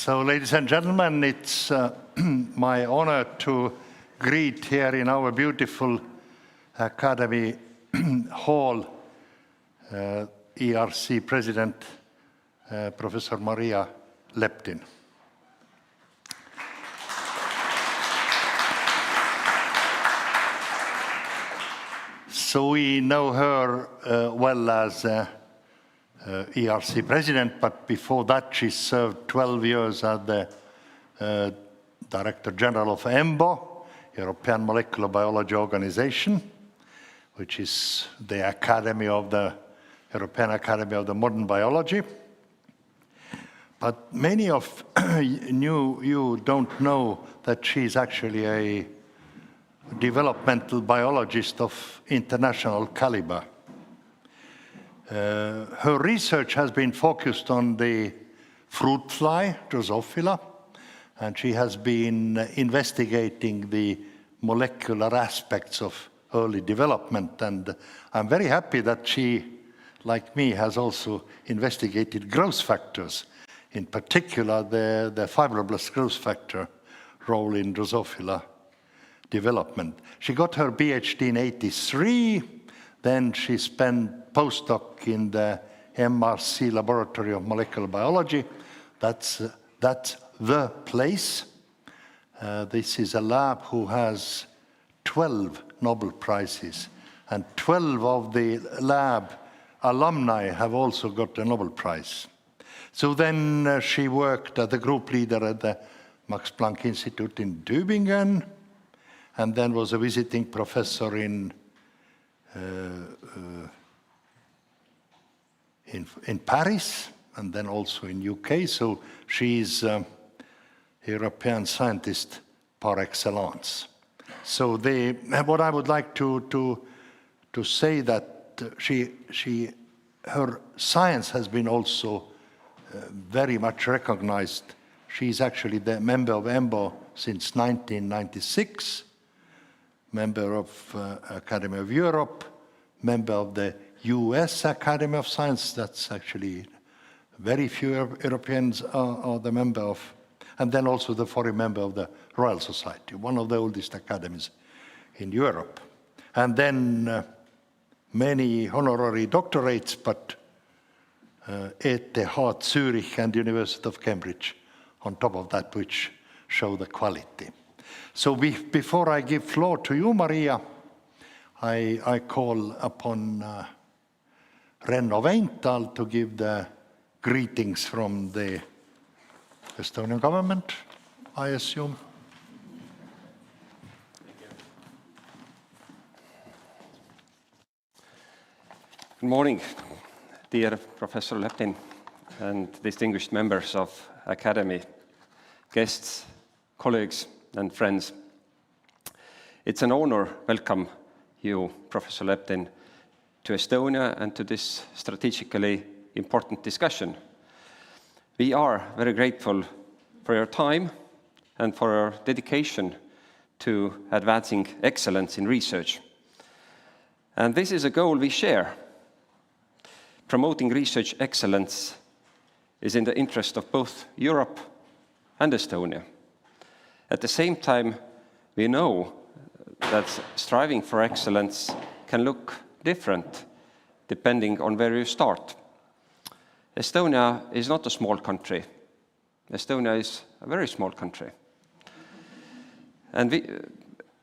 So, ladies and gentlemen, it's my honor to greet here in our beautiful Academy Hall ERC President, Professor Maria Leptin. So we know her well as ERC President, but before that she served 12 years as the Director General of EMBO, European Molecular Biology Organization, which is the European Academy of the Modern Biology. But many of you don't know that she's actually a developmental biologist of international caliber. Her research has been focused on the fruit fly, Drosophila, and she has been investigating the molecular aspects of early development. And I'm very happy that she, like me, has also investigated growth factors, in particular the fibroblast growth factor role in Drosophila development. She got her PhD in '83, then she spent postdoc in the MRC Laboratory of Molecular Biology. That's the place. This is a lab who has 12 Nobel Prizes, and 12 of the lab alumni have also got a Nobel Prize. So then she worked as the group leader at the Max Planck Institute in Tübingen, and then was a visiting professor in Paris, and then also in UK. So she's a European scientist par excellence. So what I would like to say that her science has been also very much recognized. She's actually the member of EMBO since 1996, member of Academy of Europe, member of the US Academy of Sciences. That's actually very few Europeans are the member of, and then also the foreign member of the Royal Society, one of the oldest academies in Europe. And then many honorary doctorates, but ETH Zurich and University of Cambridge on top of that, which show the quality. So before I give floor to you, Maria, I call upon Renno Veinthal to give the greetings from the Estonian government, I assume. Good morning, dear Professor Leptin and distinguished members of Academy, guests, colleagues, and friends. It's an honor welcome you, Professor Leptin, to Estonia and to this strategically important discussion. We are very grateful for your time and for your dedication to advancing excellence in research. And this is a goal we share. Promoting research excellence is in the interest of both Europe and Estonia. At the same time, we know that striving for excellence can look different depending on where you start. Estonia is not a small country. Estonia is a very small country. And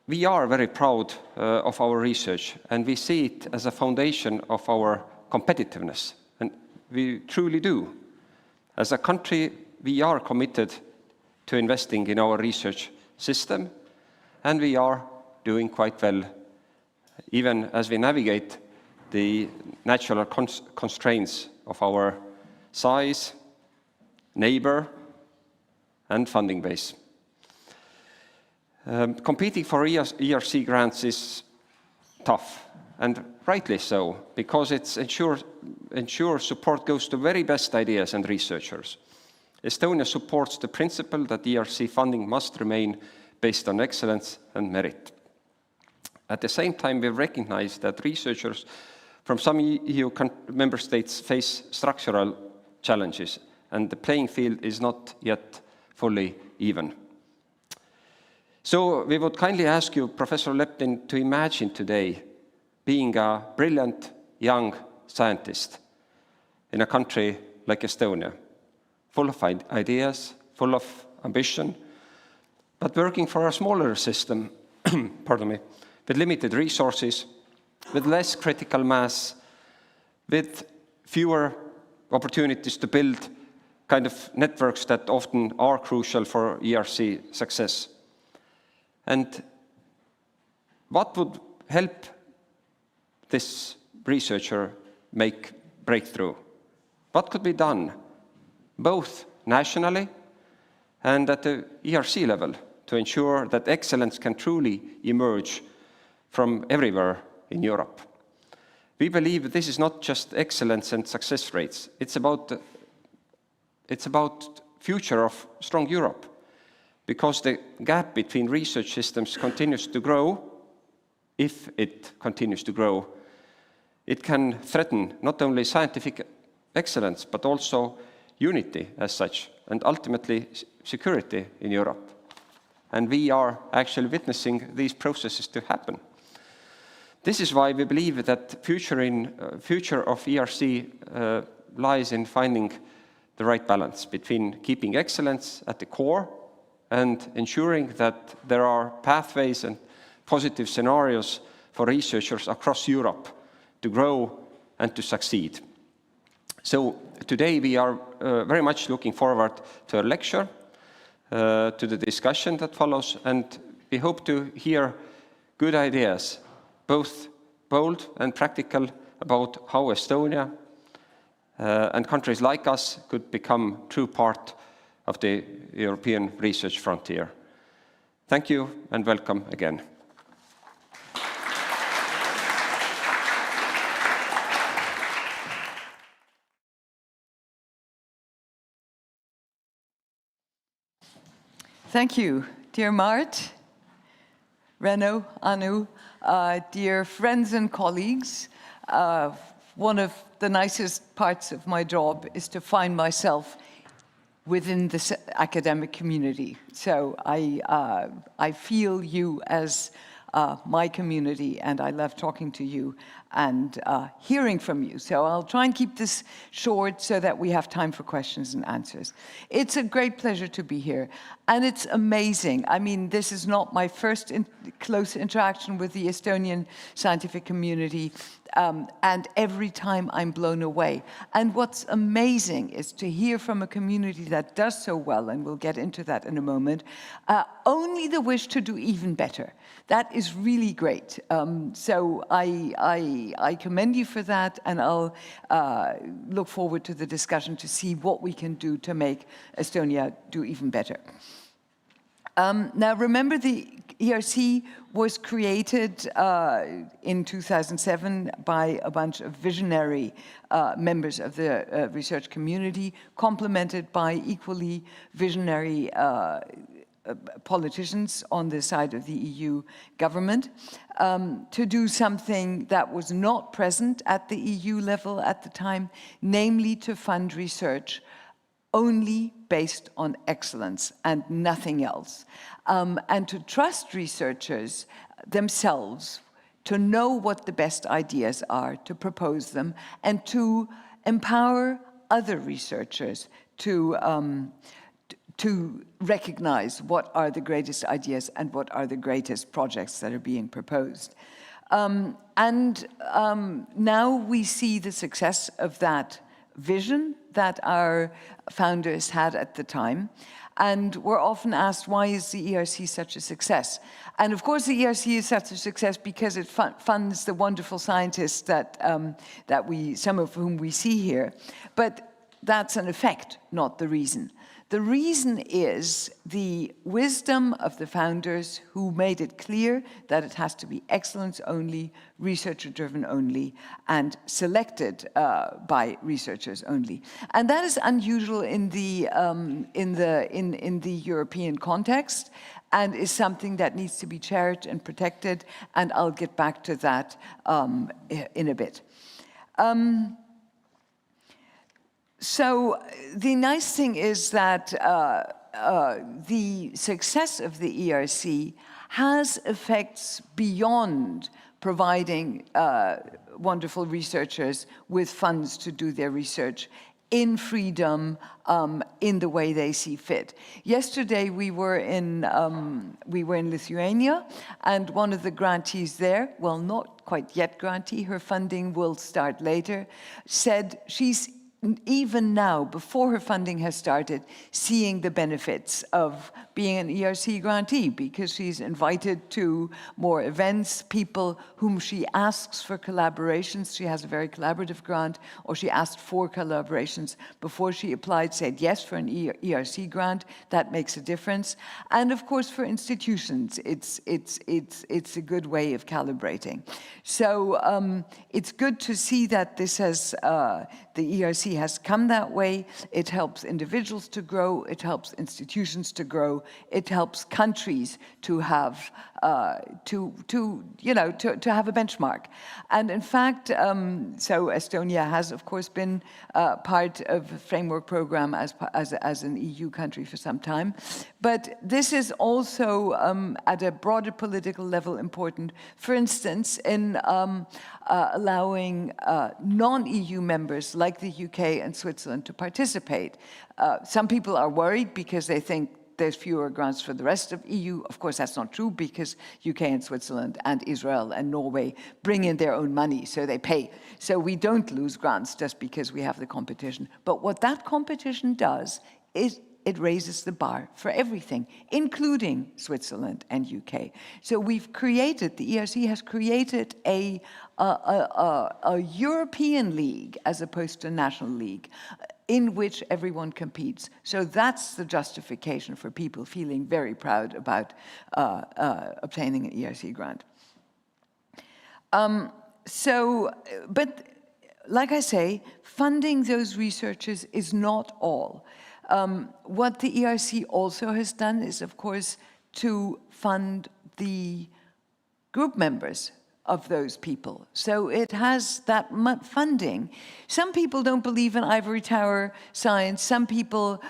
we are very proud of our research, and we see it as a foundation of our competitiveness, and we truly do. As a country, we are committed to investing in our research system, and we are doing quite well, even as we navigate the natural constraints of our size, neighbor, and funding base. Competing for ERC grants is tough, and rightly so, because it ensures support goes to very best ideas and researchers. Estonia supports the principle that ERC funding must remain based on excellence and merit. At the same time, we recognize that researchers from some EU member states face structural challenges, and the playing field is not yet fully even. So we would kindly ask you, Professor Leptin, to imagine today being a brilliant young scientist in a country like Estonia, full of ideas, full of ambition, but working for a smaller system, pardon me, with limited resources, with less critical mass, with fewer opportunities to build kind of networks that often are crucial for ERC success. And what would help this researcher make breakthrough? What could be done, both nationally and at the ERC level, to ensure that excellence can truly emerge from everywhere in Europe? We believe this is not just excellence and success rates. It's about future of strong Europe, because the gap between research systems continues to grow. If it continues to grow, it can threaten not only scientific excellence, but also unity as such, and ultimately security in Europe. And we are actually witnessing these processes to happen. This is why we believe that future of ERC lies in finding the right balance between keeping excellence at the core and ensuring that there are pathways and positive scenarios for researchers across Europe to grow and to succeed. So today we are very much looking forward to a lecture, to the discussion that follows, and we hope to hear good ideas, both bold and practical, about how Estonia and countries like us could become true part of the European research frontier. Thank you and welcome again. Thank you, dear Mart, Renno, Anu, dear friends and colleagues. One of the nicest parts of my job is to find myself within the academic community. So I feel you as my community, and I love talking to you and hearing from you. So I'll try and keep this short so that we have time for questions and answers. It's a great pleasure to be here, and it's amazing. I mean, this is not my first close interaction with the Estonian scientific community, and every time I'm blown away. And what's amazing is to hear from a community that does so well, and we'll get into that in a moment, only the wish to do even better. That is really great. So I commend you for that, and I'll look forward to the discussion to see what we can do to make Estonia do even better. Now, remember, the ERC was created in 2007 by a bunch of visionary members of the research community, complemented by equally visionary politicians on the side of the EU government, to do something that was not present at the EU level at the time, namely to fund research only based on excellence and nothing else, and to trust researchers themselves to know what the best ideas are, to propose them, and to empower other researchers to recognize what are the greatest ideas and what are the greatest projects that are being proposed. Now we see the success of that vision that our founders had at the time. And we're often asked, why is the ERC such a success? And of course, the ERC is such a success because it funds the wonderful scientists that some of whom we see here. But that's an effect, not the reason. The reason is the wisdom of the founders, who made it clear that it has to be excellence only, researcher-driven only, and selected by researchers only. And that is unusual in the European context, and is something that needs to be cherished and protected. And I'll get back to that in a bit. So the nice thing is that the success of the ERC has effects beyond providing wonderful researchers with funds to do their research in freedom, in the way they see fit. Yesterday we were in Lithuania, and one of the grantees there, well, not quite yet grantee, her funding will start later, said she's even now, before her funding has started, seeing the benefits of being an ERC grantee, because she's invited to more events, people whom she asks for collaborations. She has a very collaborative grant, or she asked for collaborations before she applied, said yes for an ERC grant. That makes a difference. And of course, for institutions, it's a good way of calibrating. So it's good to see that this has, the ERC has come that way. It helps individuals to grow. It helps institutions to grow. It helps countries to have to have a benchmark. And in fact, so Estonia has, of course, been part of the framework program as an EU country for some time. But this is also at a broader political level important. For instance, in allowing non-EU members like the UK and Switzerland to participate. Some people are worried because they think there's fewer grants for the rest of EU. Of course, that's not true, because UK and Switzerland and Israel and Norway bring in their own money, so they pay. So we don't lose grants just because we have the competition. But what that competition does is it raises the bar for everything, including Switzerland and UK. So we've created, the ERC has created a European league as opposed to a national league, in which everyone competes. So that's the justification for people feeling very proud about obtaining an ERC grant. But like I say, funding those researchers is not all. What the ERC also has done is, of course, to fund the group members of those people. So it has that funding. Some people don't believe in ivory tower science. Some people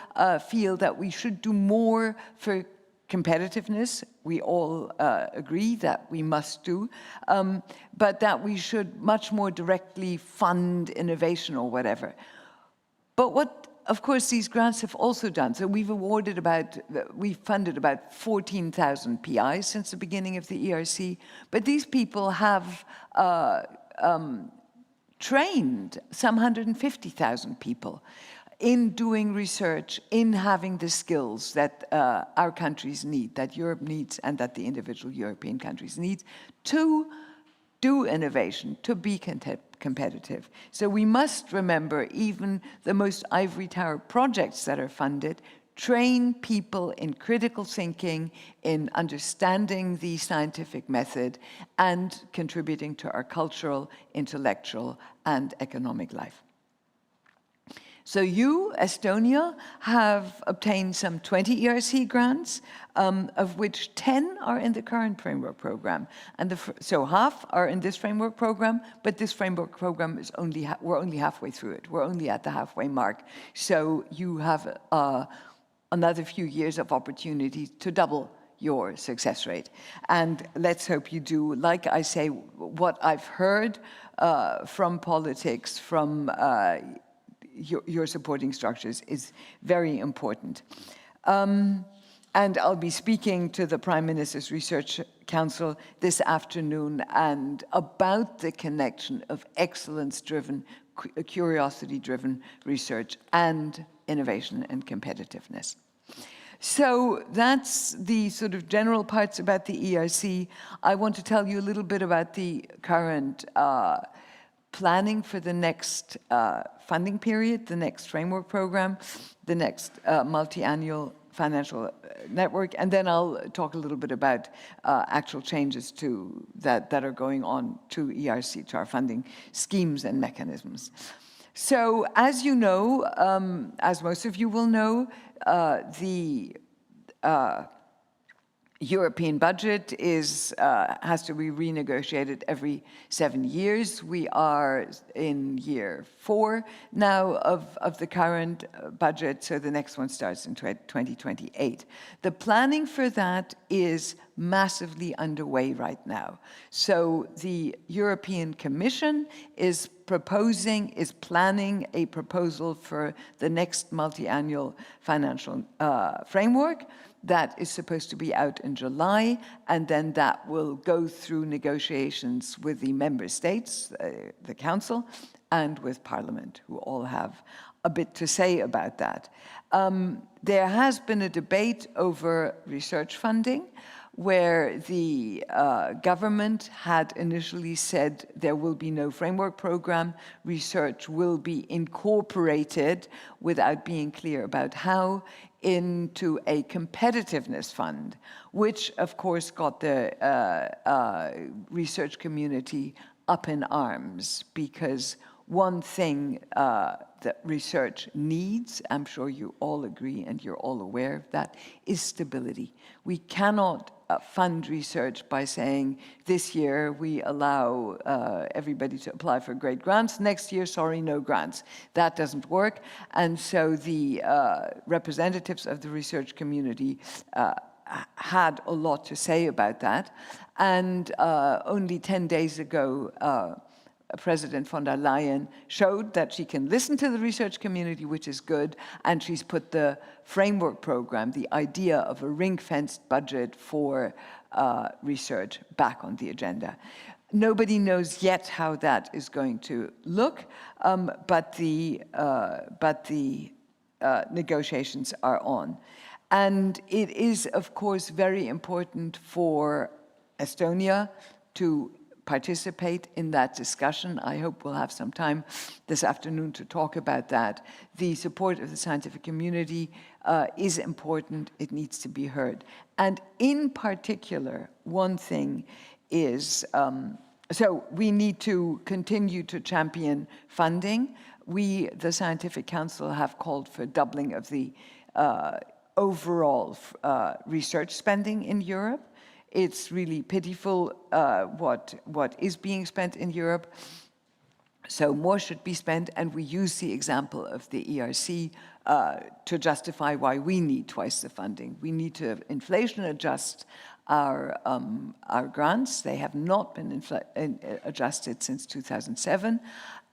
feel that we should do more for competitiveness. We all agree that we must do, but that we should much more directly fund innovation or whatever. But what, of course, these grants have also done, so we've funded about 14,000 PIs since the beginning of the ERC, but these people have trained some 150,000 people in doing research, in having the skills that our countries need, that Europe needs, and that the individual European countries need to do innovation, to be competitive. So we must remember, even the most ivory tower projects that are funded train people in critical thinking, in understanding the scientific method, and contributing to our cultural, intellectual, and economic life. So you, Estonia, have obtained some 20 ERC grants, of which 10 are in the current framework program. And so half are in this framework program, but this framework program is we're only halfway through it. We're only at the halfway mark. So you have another few years of opportunity to double your success rate. And let's hope you do. Like I say, what I've heard from politics, from your supporting structures is very important. And I'll be speaking to the Prime Minister's Research Council this afternoon and about the connection of excellence-driven, curiosity-driven research and innovation and competitiveness. So that's the sort of general parts about the ERC. I want to tell you a little bit about the current planning for the next funding period, the next framework program, the next multi-annual financial network, and then I'll talk a little bit about actual changes that are going on to ERC, to our funding schemes and mechanisms. So as you know, as most of you will know, the European budget has to be renegotiated every 7 years. We are in year 4 now of the current budget, so the next one starts in 2028. The planning for that is massively underway right now. So the European Commission is planning a proposal for the next multi-annual financial framework that is supposed to be out in July, and then that will go through negotiations with the member states, the Council, and with Parliament, who all have a bit to say about that. There has been a debate over research funding, where the government had initially said there will be no framework program, research will be incorporated without being clear about how into a competitiveness fund, which of course got the research community up in arms, because one thing that research needs, I'm sure you all agree and you're all aware of that, is stability. We cannot fund research by saying this year we allow everybody to apply for great grants, next year, sorry, no grants. That doesn't work. And so the representatives of the research community had a lot to say about that. And only 10 days ago, President von der Leyen showed that she can listen to the research community, which is good, and she's put the framework program, the idea of a ring-fenced budget for research, back on the agenda. Nobody knows yet how that is going to look, but the negotiations are on. And it is, of course, very important for Estonia to participate in that discussion. I hope we'll have some time this afternoon to talk about that. The support of the scientific community is important. It needs to be heard. And in particular, one thing is, so we need to continue to champion funding. We, the Scientific Council, have called for doubling of the overall research spending in Europe. It's really pitiful what is being spent in Europe. So more should be spent, and we use the example of the ERC to justify why we need twice the funding. We need to inflation adjust our grants. They have not been adjusted since 2007.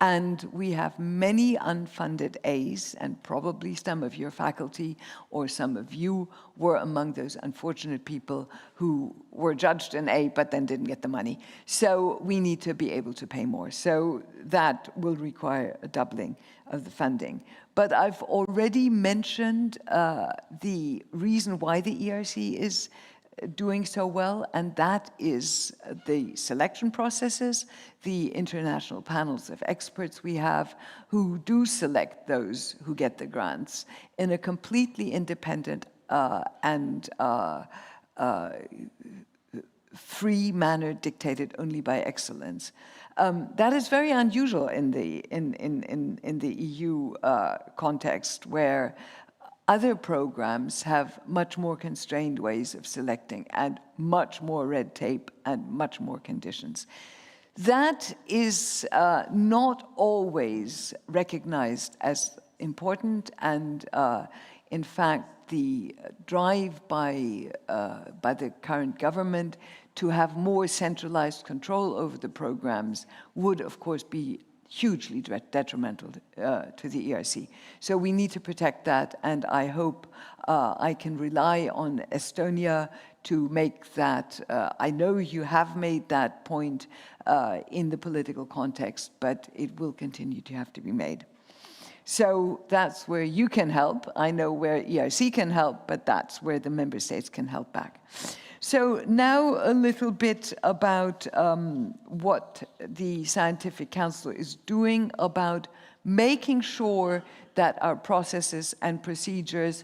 And we have many unfunded A's, and probably some of your faculty or some of you were among those unfortunate people who were judged an A but then didn't get the money. So we need to be able to pay more. So that will require a doubling of the funding. But I've already mentioned the reason why the ERC is doing so well, and that is the selection processes, the international panels of experts we have who do select those who get the grants in a completely independent and free manner dictated only by excellence. That is very unusual in the EU context, where other programs have much more constrained ways of selecting and much more red tape and much more conditions. That is not always recognized as important, and in fact, the drive by the current government to have more centralized control over the programs would, of course, be hugely detrimental to the ERC. So we need to protect that, and I hope I can rely on Estonia to make that. I know you have made that point in the political context, but it will continue to have to be made. So that's where you can help. I know where ERC can help, but that's where the member states can help back. So now a little bit about what the Scientific Council is doing about making sure that our processes and procedures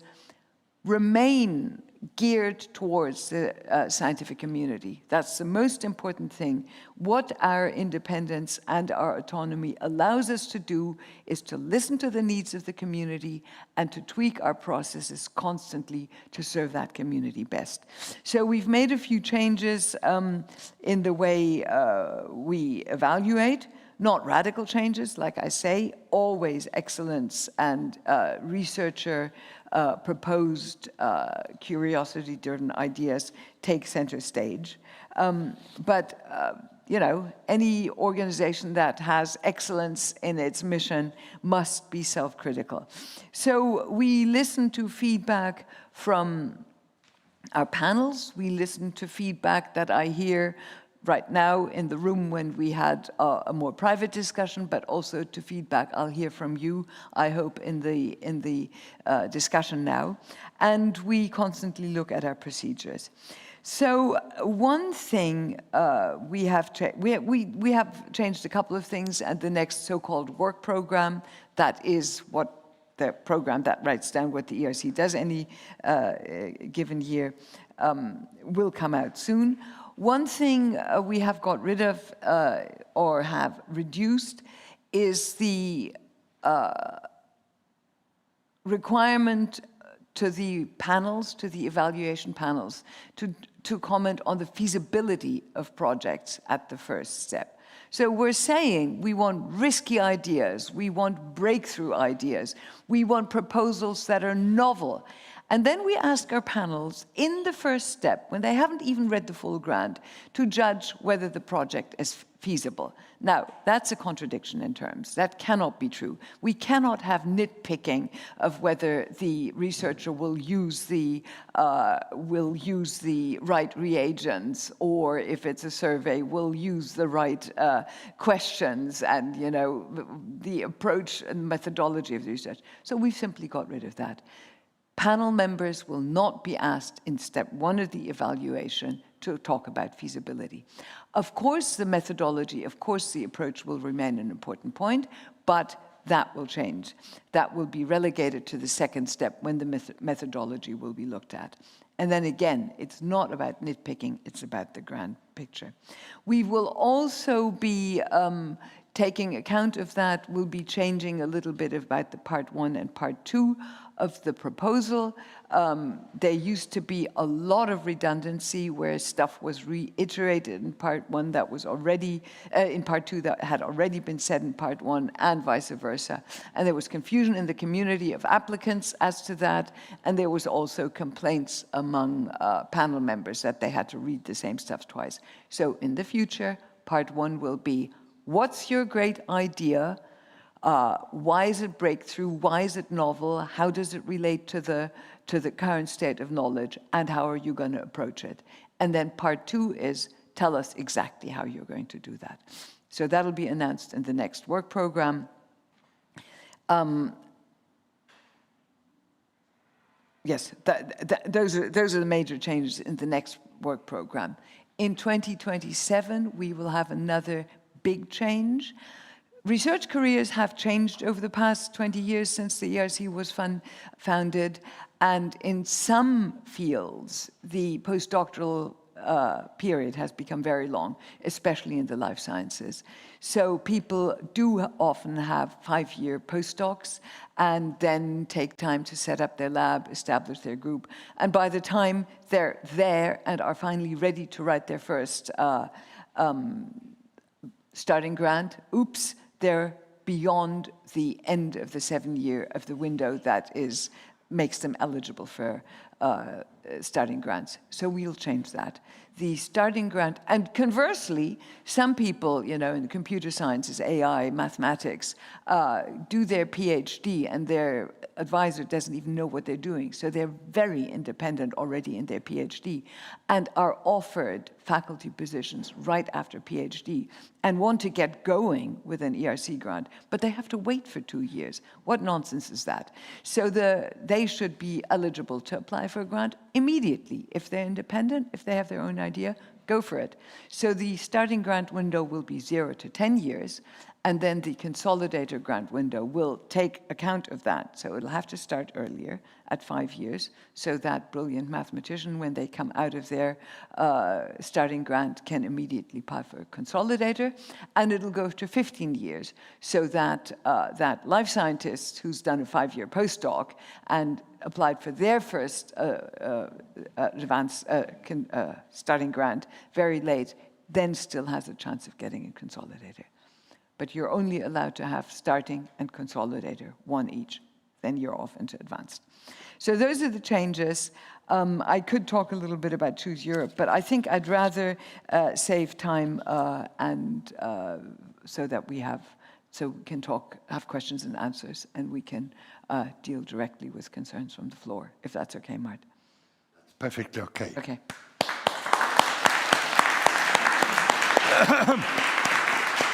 remain geared towards the scientific community. That's the most important thing. What our independence and our autonomy allows us to do is to listen to the needs of the community and to tweak our processes constantly to serve that community best. So we've made a few changes in the way we evaluate. Not radical changes, like I say, always excellence and researcher proposed curiosity-driven ideas take center stage. You know, any organization that has excellence in its mission must be self-critical. So we listen to feedback from our panels. We listen to feedback that I hear right now in the room when we had a more private discussion, but also to feedback I'll hear from you, I hope, in the discussion now. And we constantly look at our procedures. So one thing we have changed a couple of things at the next so-called work program. That is what the program that writes down what the ERC does any given year will come out soon. One thing we have got rid of or have reduced is the requirement to the panels, to the evaluation panels, to comment on the feasibility of projects at the first step. So we're saying we want risky ideas, we want breakthrough ideas, we want proposals that are novel. And then we ask our panels in the first step, when they haven't even read the full grant, to judge whether the project is feasible. Now, that's a contradiction in terms. That cannot be true. We cannot have nitpicking of whether the researcher will use the right reagents, or if it's a survey, will use the right questions and, you know, the approach and methodology of the research. So we've simply got rid of that. Panel members will not be asked in step one of the evaluation to talk about feasibility. Of course, the methodology, of course, the approach will remain an important point, but that will change. That will be relegated to the second step when the methodology will be looked at. And then again, it's not about nitpicking, it's about the grand picture. We will also be taking account of that. We'll be changing a little bit about the part 1 and part 2 of the proposal. There used to be a lot of redundancy where stuff was reiterated in part 1 that was already, in part 2 that had already been said in part 1, and vice versa. And there was confusion in the community of applicants as to that, and there was also complaints among panel members that they had to read the same stuff twice. So in the future, part 1 will be, what's your great idea? Why is it breakthrough? Why is it novel? How does it relate to the current state of knowledge? And how are you going to approach it? And then part 2 is, tell us exactly how you're going to do that. So that'll be announced in the next work program. Yes, those are the major changes in the next work program. In 2027, we will have another big change. Research careers have changed over the past 20 years since the ERC was founded, and in some fields, the postdoctoral period has become very long, especially in the life sciences. So people do often have 5-year postdocs and then take time to set up their lab, establish their group. And by the time they're there and are finally ready to write their first starting grant, oops, they're beyond the end of the 7-year of the window that makes them eligible for starting grants. So we'll change that. The starting grant, and conversely, some people, you know, in the computer sciences, AI, mathematics, do their PhD and their advisor doesn't even know what they're doing. So they're very independent already in their PhD and are offered faculty positions right after PhD and want to get going with an ERC grant, but they have to wait for 2 years. What nonsense is that? So they should be eligible to apply for a grant immediately. If they're independent, if they have their own idea, go for it. So the starting grant window will be 0 to 10 years, And then the consolidator grant window will take account of that. So it'll have to start earlier at 5 years, so that brilliant mathematician, when they come out of their starting grant, can immediately apply for a consolidator. And it'll go to 15 years, so that that life scientist who's done a 5-year postdoc and applied for their first advanced starting grant very late, then still has a chance of getting a consolidator. But you're only allowed to have starting and consolidator, one each. Then you're off into advanced. So those are the changes. I could talk a little bit about Choose Europe, but I think I'd rather save time and so that we can have questions and answers, and we can deal directly with concerns from the floor, if that's okay, Mart. Perfectly okay. Okay.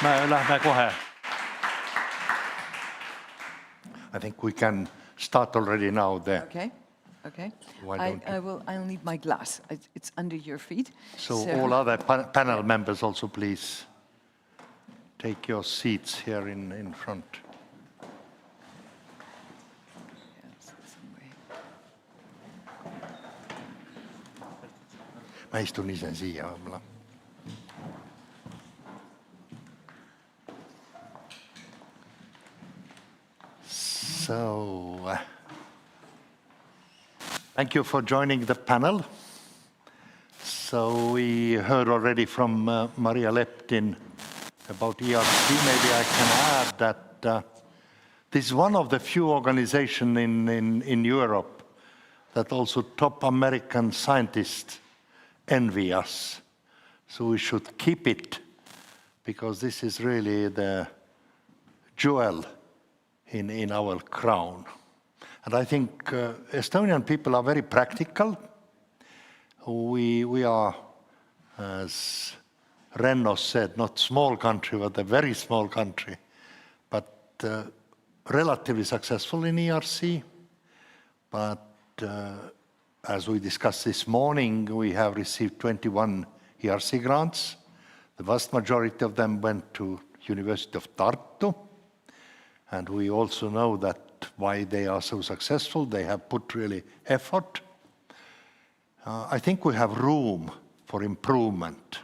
Lähme kohe. I think we can start already now there. Okay. Okay. Why don't you? I'll need my glass. It's under your feet. So all other panel members also, please take your seats here in front. Mä istun ise siia. So, thank you for joining the panel. So we heard already from Maria Leptin about ERC. Maybe I can add that this is one of the few organizations in Europe that also top American scientists envy us. So we should keep it, because this is really the jewel in our crown. And I think Estonian people are very practical. We are, as Renno said, not small country, but a very small country, but relatively successful in ERC. But as we discussed this morning, we have received 21 ERC grants. The vast majority of them went to University of Tartu. And we also know that why they are so successful. They have put really effort. I think we have room for improvement.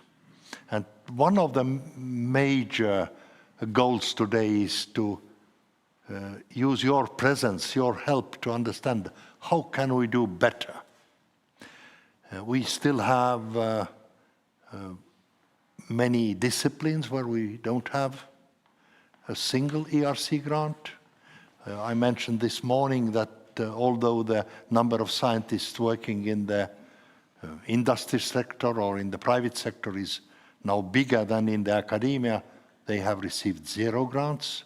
And one of the major goals today is to use your presence, your help to understand how can we do better. We still have many disciplines where we don't have a single ERC grant. I mentioned this morning that although the number of scientists working in the industry sector or in the private sector is now bigger than in the academia, they have received 0 grants.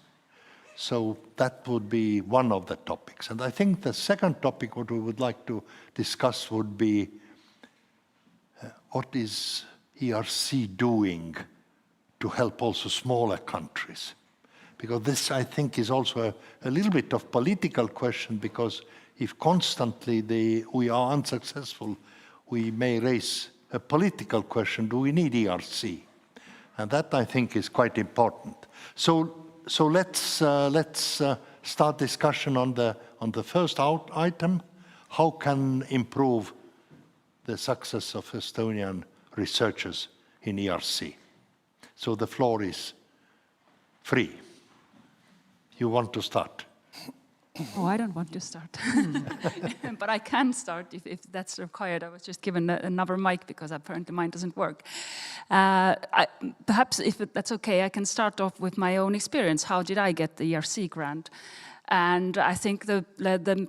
So that would be one of the topics. And I think the second topic what we would like to discuss would be what is ERC doing to help also smaller countries? Because this, I think, is also a little bit of political question, because if constantly we are unsuccessful, we may raise a political question, do we need ERC? And that, I think, is quite important. So let's start discussion on the first item, how can improve the success of Estonian researchers in ERC. So the floor is free. You want to start? Oh, I don't want to start. But I can start if that's required. I was just given another mic because apparently mine doesn't work. Perhaps if that's okay, I can start off with my own experience. How did I get the ERC grant? And I think the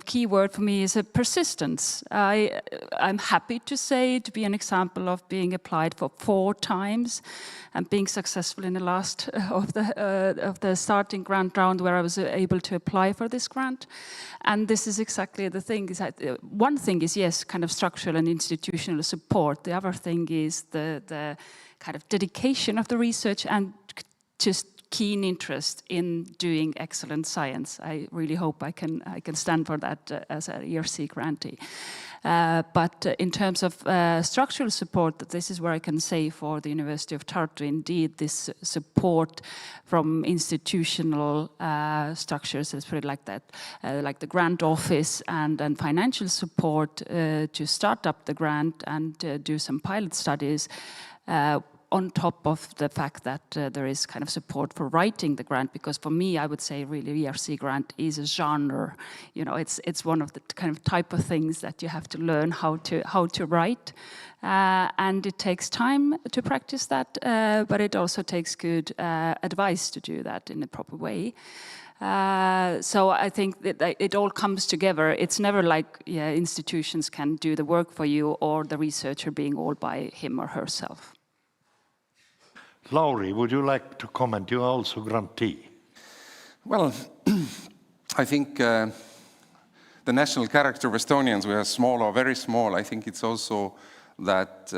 key word for me is persistence. I'm happy to say to be an example of being applied for 4 times and being successful in the last of the starting grant round where I was able to apply for this grant. And this is exactly the thing. Is that one thing is, yes, kind of structural and institutional support. The other thing is the kind of dedication of the research and just keen interest in doing excellent science. I really hope I can stand for that as a ERC grantee. But in terms of structural support, this is where I can say for the University of Tartu, indeed, this support from institutional structures, let's put it like that, like the grant office and financial support to start up the grant and do some pilot studies, on top of the fact that there is kind of support for writing the grant, because for me, I would say really ERC grant is a genre. You know, it's one of the kind of type of things that you have to learn how to write, and it takes time to practice that, but it also takes good advice to do that in a proper way. So I think that it all comes together. It's never like institutions can do the work for you or the researcher being all by him or herself. Lauri, would you like to comment? You are also grantee. Well, I think the national character of Estonians, we are small or very small. I think it's also that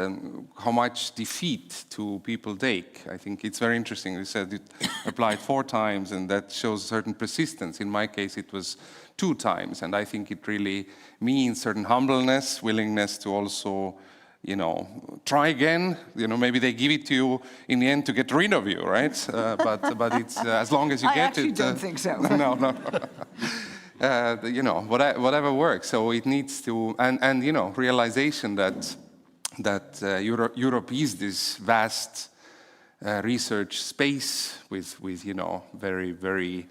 how much defeat do people take. I think it's very interesting. You said it applied 4 times, and that shows certain persistence. In my case, it was 2 times, and I think it really means certain humbleness, willingness to also, you know, try again. You know, maybe they give it to you in the end to get rid of you, right? But it's as long as you get it. I actually don't think so. No. You know, whatever works. So it needs to, and you know, realization that Europe is this vast research space with you know very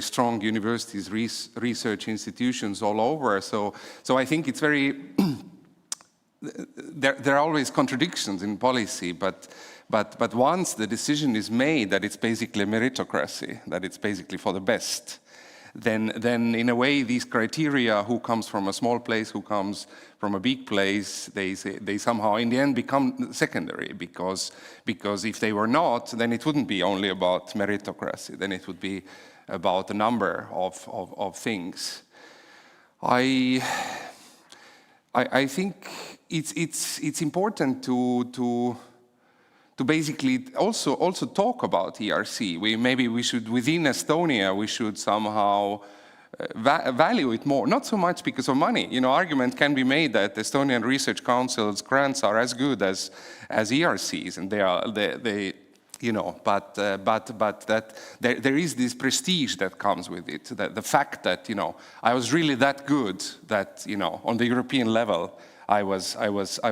strong universities, research institutions all over. So I think it's very. There are always contradictions in policy, but once the decision is made that it's basically a meritocracy, that it's basically for the best, then in a way these criteria, who comes from a small place, who comes from a big place, they somehow in the end become secondary, because if they were not, then it wouldn't be only about meritocracy, then it would be about a number of things. I think it's important to basically also talk about ERC. Maybe we should, within Estonia, we should somehow value it more. Not so much because of money. You know, argument can be made that Estonian Research Council's grants are as good as ERCs, and they you know, but that there is this prestige that comes with it. That the fact that, you know, I was really that good that, you know, on the European level I was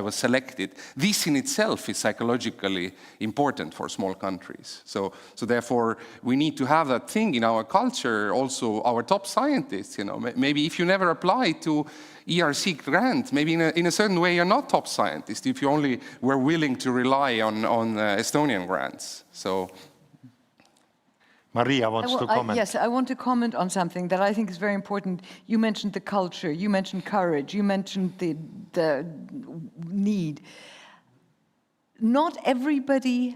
selected. This in itself is psychologically important for small countries. So therefore we need to have that thing in our culture. Also, our top scientists, you know, maybe if you never apply to ERC grant, maybe in a certain way you're not top scientist if you only were willing to rely on Estonian grants. So Maria wants to comment. Yes, I want to comment on something that I think is very important. You mentioned the culture, you mentioned courage, you mentioned the need. Not everybody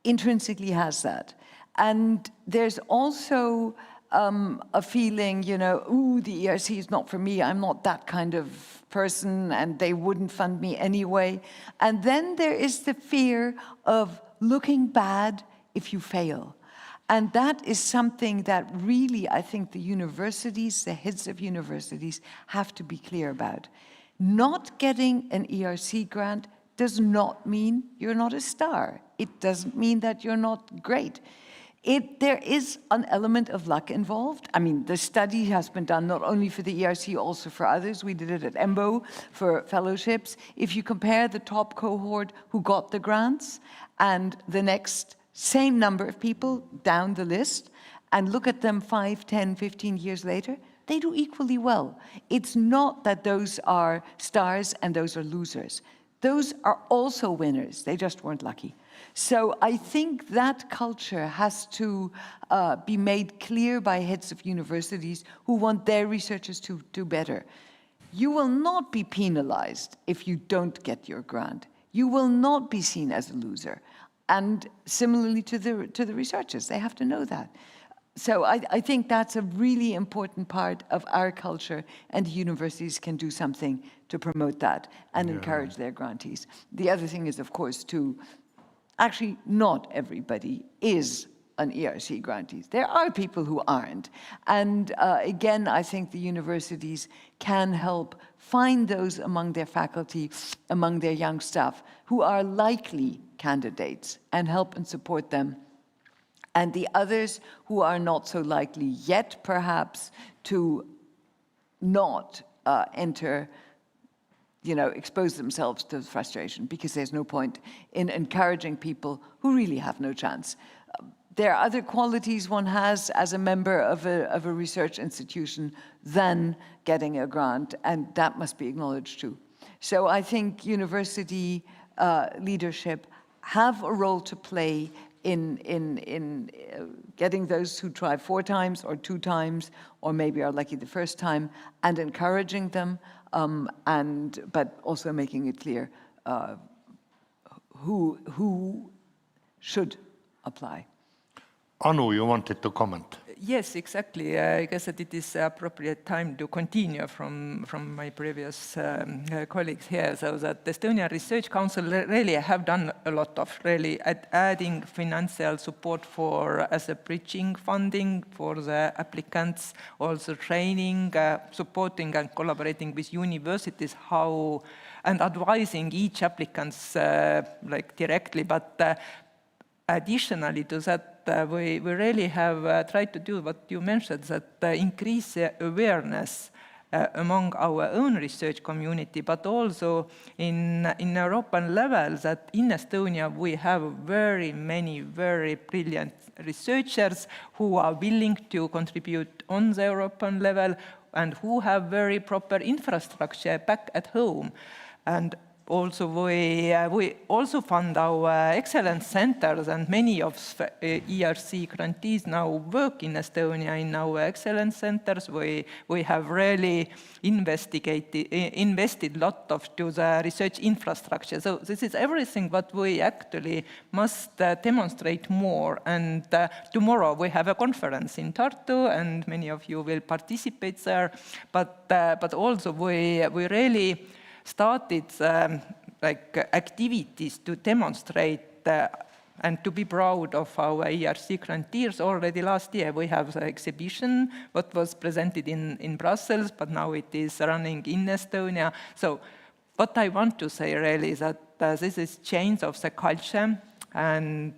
intrinsically has that. And there's also a feeling, you know, ooh, the ERC is not for me, I'm not that kind of person, and they wouldn't fund me anyway. And then there is the fear of looking bad if you fail. And that is something that really, I think the universities, the heads of universities, have to be clear about. Not getting an ERC grant does not mean you're not a star. It doesn't mean that you're not great. There is an element of luck involved. I mean, the study has been done not only for the ERC, also for others. We did it at EMBO for fellowships. If you compare the top cohort who got the grants and the next same number of people down the list and look at them 5, 10, 15 years later, they do equally well. It's not that those are stars and those are losers. Those are also winners. They just weren't lucky. So I think that culture has to be made clear by heads of universities who want their researchers to do better. You will not be penalized if you don't get your grant. You will not be seen as a loser. And similarly to the researchers, they have to know that. So I think that's a really important part of our culture, and universities can do something to promote that and encourage their grantees. The other thing is, of course, actually not everybody is an ERC grantee. There are people who aren't. And again, I think the universities can help find those among their faculty, among their young staff, who are likely candidates, and help and support them. And the others who are not so likely yet, perhaps, to not expose themselves to frustration, because there's no point in encouraging people who really have no chance. There are other qualities one has as a member of a research institution than getting a grant, and that must be acknowledged too. So I think university leadership have a role to play in getting those who try 4 times or 2 times, or maybe are lucky the first time, and encouraging them, but also making it clear who should apply. Anu, you wanted to comment? Yes, exactly. I guess that it is appropriate time to continue from my previous colleagues here, so that the Estonian Research Council really have done a lot of really adding financial support as a bridging funding for the applicants, also training, supporting and collaborating with universities and advising each applicants directly, but additionally to that, we really have tried to do what you mentioned, that increase awareness among our own research community, but also in European level, that in Estonia we have very many very brilliant researchers who are willing to contribute on the European level and who have very proper infrastructure back at home. And also, we also fund our excellence centers, and many of ERC grantees now work in Estonia in our excellence centers. We have really invested a lot to the research infrastructure. So this is everything what we actually must demonstrate more. And tomorrow we have a conference in Tartu, and many of you will participate there. But also we really started activities to demonstrate and to be proud of our ERC grantees. Already last year we have the exhibition what was presented in Brussels, but now it is running in Estonia. So what I want to say really is that this is change of the culture, and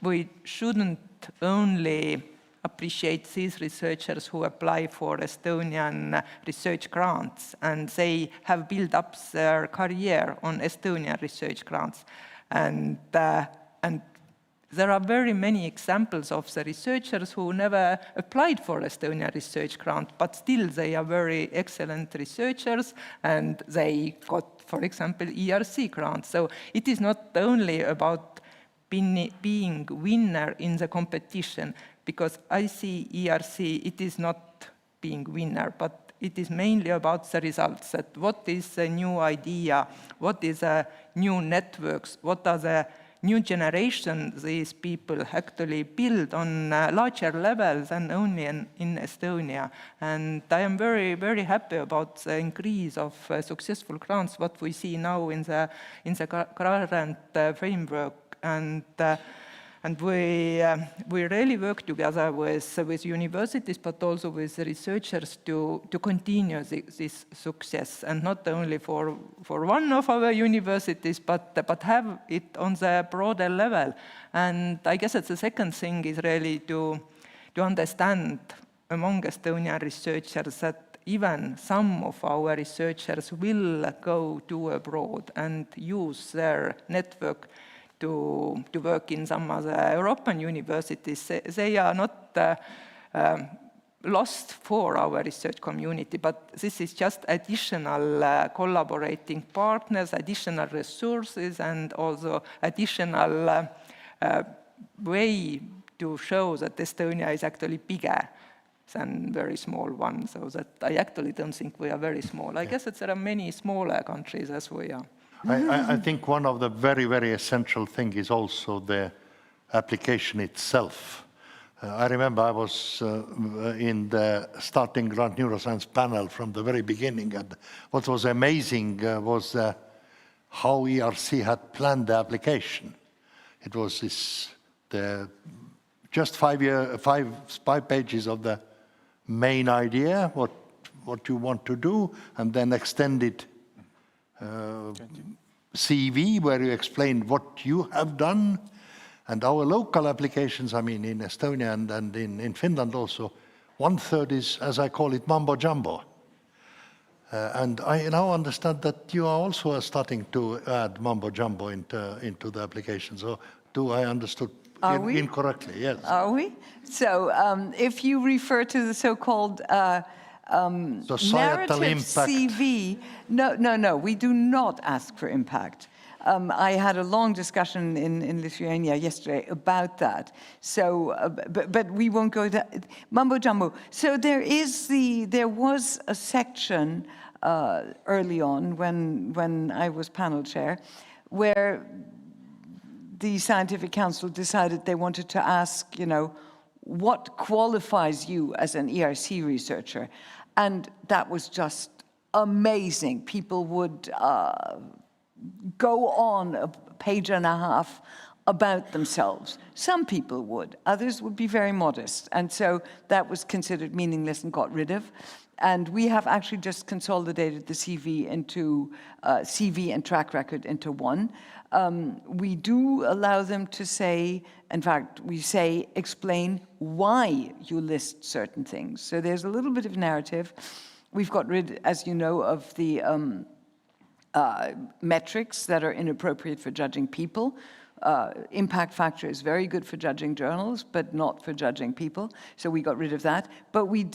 we shouldn't only appreciate these researchers who apply for Estonian research grants, and they have built up their career on Estonian research grants. And there are very many examples of the researchers who never applied for Estonian research grant, but still they are very excellent researchers, and they got, for example, ERC grants. So it is not only about being winner in the competition, because I see ERC, it is not being winner, but it is mainly about the results, that what is the new idea, what is the new networks, what are the new generation these people actually build on larger levels than only in Estonia. And I am very, very happy about the increase of successful grants, what we see now in the current framework. And we really work together with universities, but also with researchers to continue this success, and not only for one of our universities, but have it on the broader level. And I guess that the second thing is really to understand among Estonian researchers that even some of our researchers will go to abroad and use their network to work in some other European universities. They are not lost for our research community, but this is just additional collaborating partners, additional resources, and also additional way to show that Estonia is actually bigger than very small one, so that I actually don't think we are very small. I guess that there are many smaller countries as we are. I think one of the very, very essential thing is also the application itself. I remember I was in the starting grant neuroscience panel from the very beginning, and what was amazing was how ERC had planned the application. It was the just 5 pages of the main idea, what you want to do, and then extended CV where you explain what you have done. And our local applications, I mean, in Estonia and in Finland also, 1/3 is, as I call it, mumbo jumbo. And I now understand that you are also starting to add mumbo jumbo into the application. So do I understood incorrectly? Yes. Are we? So if you refer to the so-called Societal narrative impact. CV, no, we do not ask for impact. I had a long discussion in Lithuania yesterday about that. So, but we won't go to mumbo jumbo. So there was a section early on when I was panel chair, where the Scientific Council decided they wanted to ask, what qualifies you as an ERC researcher? And that was just amazing. People would go on a page and a half about themselves. Some people would, others would be very modest. And so that was considered meaningless and got rid of. And we have actually just consolidated the CV into CV and track record into one. We do allow them to say, in fact, we say, explain why you list certain things. So there's a little bit of narrative. We've got rid, as you know, of the metrics that are inappropriate for judging people. Impact factor is very good for judging journals, but not for judging people. So we got rid of that. But we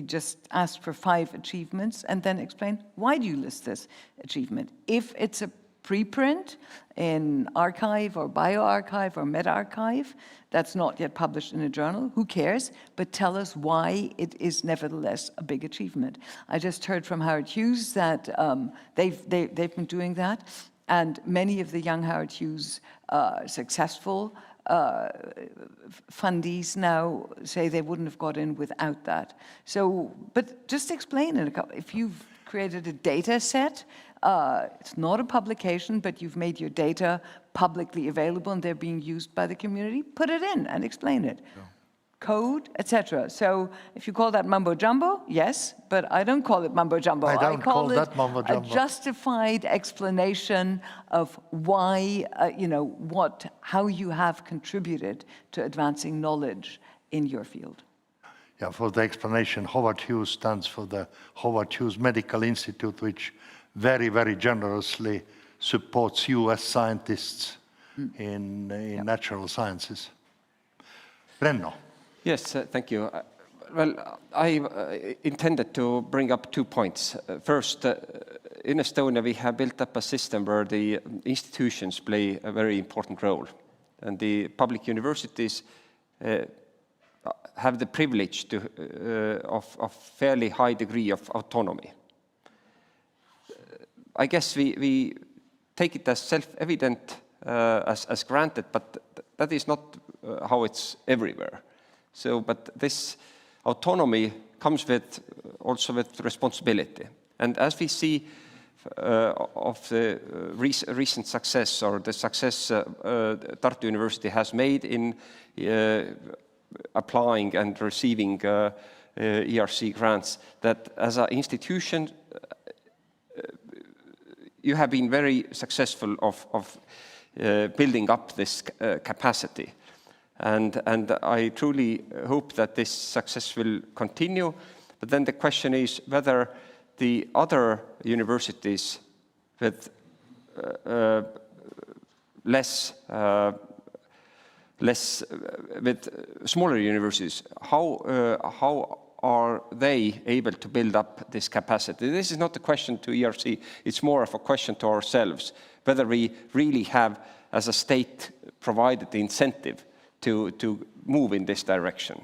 just asked for 5 achievements and then explained, why do you list this achievement? If it's a preprint in archive or bioarchive or meta-archive that's not yet published in a journal, who cares? But tell us why it is nevertheless a big achievement. I just heard from Howard Hughes that they've been doing that, and many of the young Howard Hughes successful fundees now say they wouldn't have got in without that. So, but just explain in a couple, if you've created a data set, it's not a publication, but you've made your data publicly available and they're being used by the community, put it in and explain it. Yeah. Code, etc. So if you call that mumbo jumbo, yes, but I don't call it mumbo jumbo. I don't call that mumbo jumbo. A justified explanation of why, how you have contributed to advancing knowledge in your field. Yeah, for the explanation, Howard Hughes stands for the Howard Hughes Medical Institute, which very, very generously supports US scientists in natural sciences. Renno. Yes, thank you. Well, I intended to bring up 2 points. First, in Estonia, we have built up a system where the institutions play a very important role. And the public universities have the privilege of fairly high degree of autonomy. I guess we take it as self-evident, as granted, but that is not how it's everywhere. So, but this autonomy comes also with responsibility. And as we see of the recent success, or the success Tartu University has made in applying and receiving ERC grants, that as an institution, you have been very successful of building up this capacity. And I truly hope that this success will continue. But then the question is whether the other universities with with smaller universities, how are they able to build up this capacity? This is not a question to ERC, it's more of a question to ourselves, whether we really have, as a state, provided the incentive to move in this direction.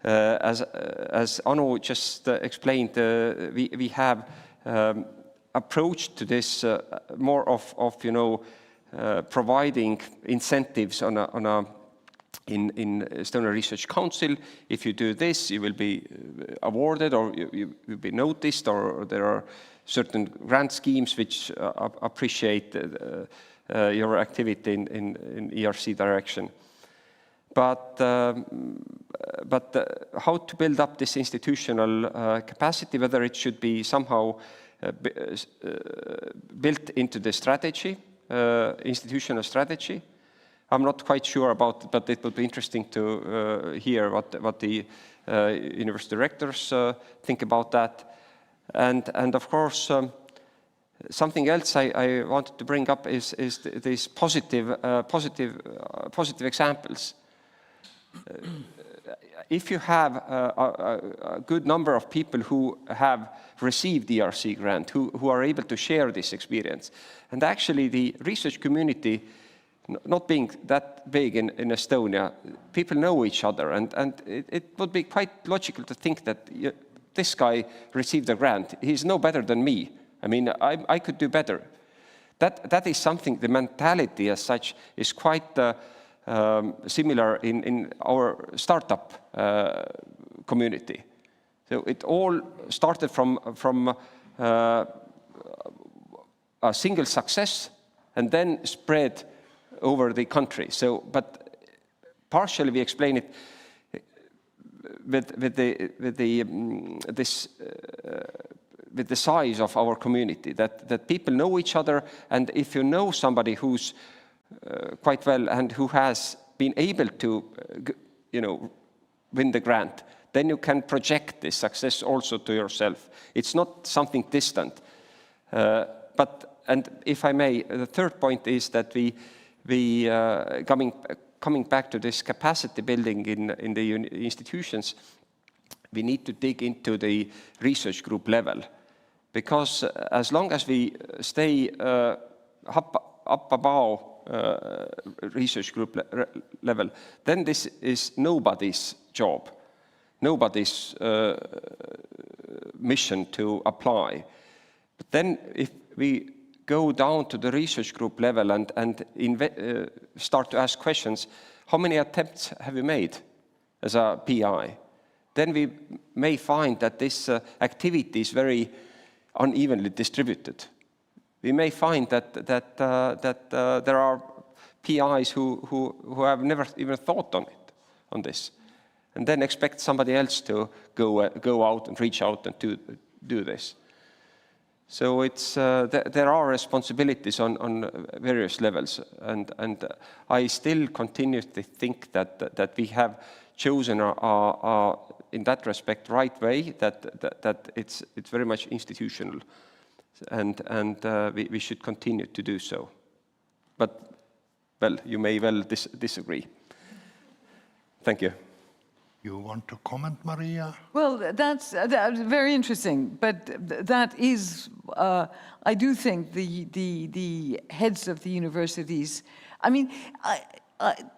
As Anu just explained, we have approached to this more of providing incentives in Estonian Research Council. If you do this, you will be awarded, or you will be noticed, or there are certain grant schemes which appreciate your activity in ERC direction. But how to build up this institutional capacity, whether it should be somehow built into the strategy, institutional strategy, I'm not quite sure about it, but it would be interesting to hear what the university directors think about that. And of course, something else I wanted to bring up is these positive examples. If you have a good number of people who have received the ERC grant, who are able to share this experience, and actually the research community, not being that big in Estonia, people know each other, and it would be quite logical to think that this guy received a grant. He's no better than me. I mean, I could do better. That is something, the mentality as such is quite similar in our startup community. So it all started from a single success and then spread over the country. So, but partially we explain it with the size of our community, that people know each other, and if you know somebody who's quite well and who has been able to, win the grant, then you can project this success also to yourself. It's not something distant. And if I may, the third point is that we coming back to this capacity building in the institutions, we need to dig into the research group level, because as long as we stay up above research group level, then this is nobody's job, nobody's mission to apply. But then if we go down to the research group level and start to ask questions, how many attempts have you made as a PI? Then we may find that this activity is very unevenly distributed. We may find that there are PIs who have never even thought on this, and then expect somebody else to go out and reach out and do this. So it's there are responsibilities on various levels, and I still continue to think that we have chosen in that respect right way, that it's very much institutional, and we should continue to do so. But well, you may well disagree. Thank you. You want to comment, Maria? Well, that's very interesting, but that is, I do think the heads of the universities, I mean,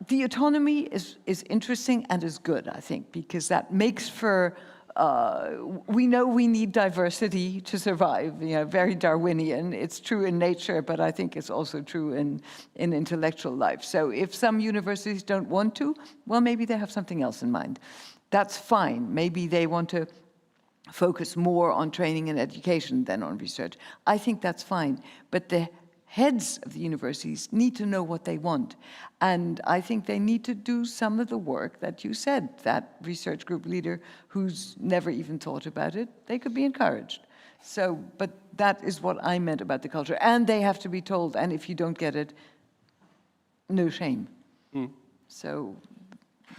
the autonomy is interesting and is good, I think, because that makes for, we know we need diversity to survive, very Darwinian. It's true in nature, but I think it's also true in intellectual life. So if some universities don't want to, well, maybe they have something else in mind. That's fine. Maybe they want to focus more on training and education than on research. I think that's fine. But the heads of the universities need to know what they want. And I think they need to do some of the work that you said, that research group leader who's never even thought about it, they could be encouraged. So, but that is what I meant about the culture. And they have to be told, and if you don't get it, no shame. So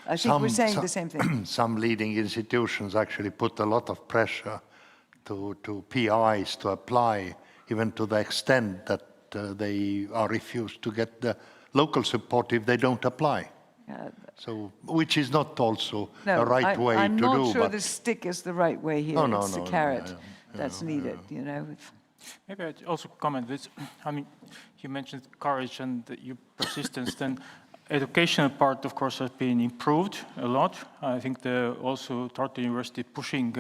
I think we're saying the same thing. Some leading institutions actually put a lot of pressure to PIs to apply, even to the extent that they are refused to get the local support if they don't apply. So, which is not also the right way to do. I'm not sure but the stick is the right way here. No, it's the carrot that's needed, Maybe I'd also comment this. I mean, you mentioned courage and your persistence. Then educational part, of course, has been improved a lot. I think also Tartu University pushing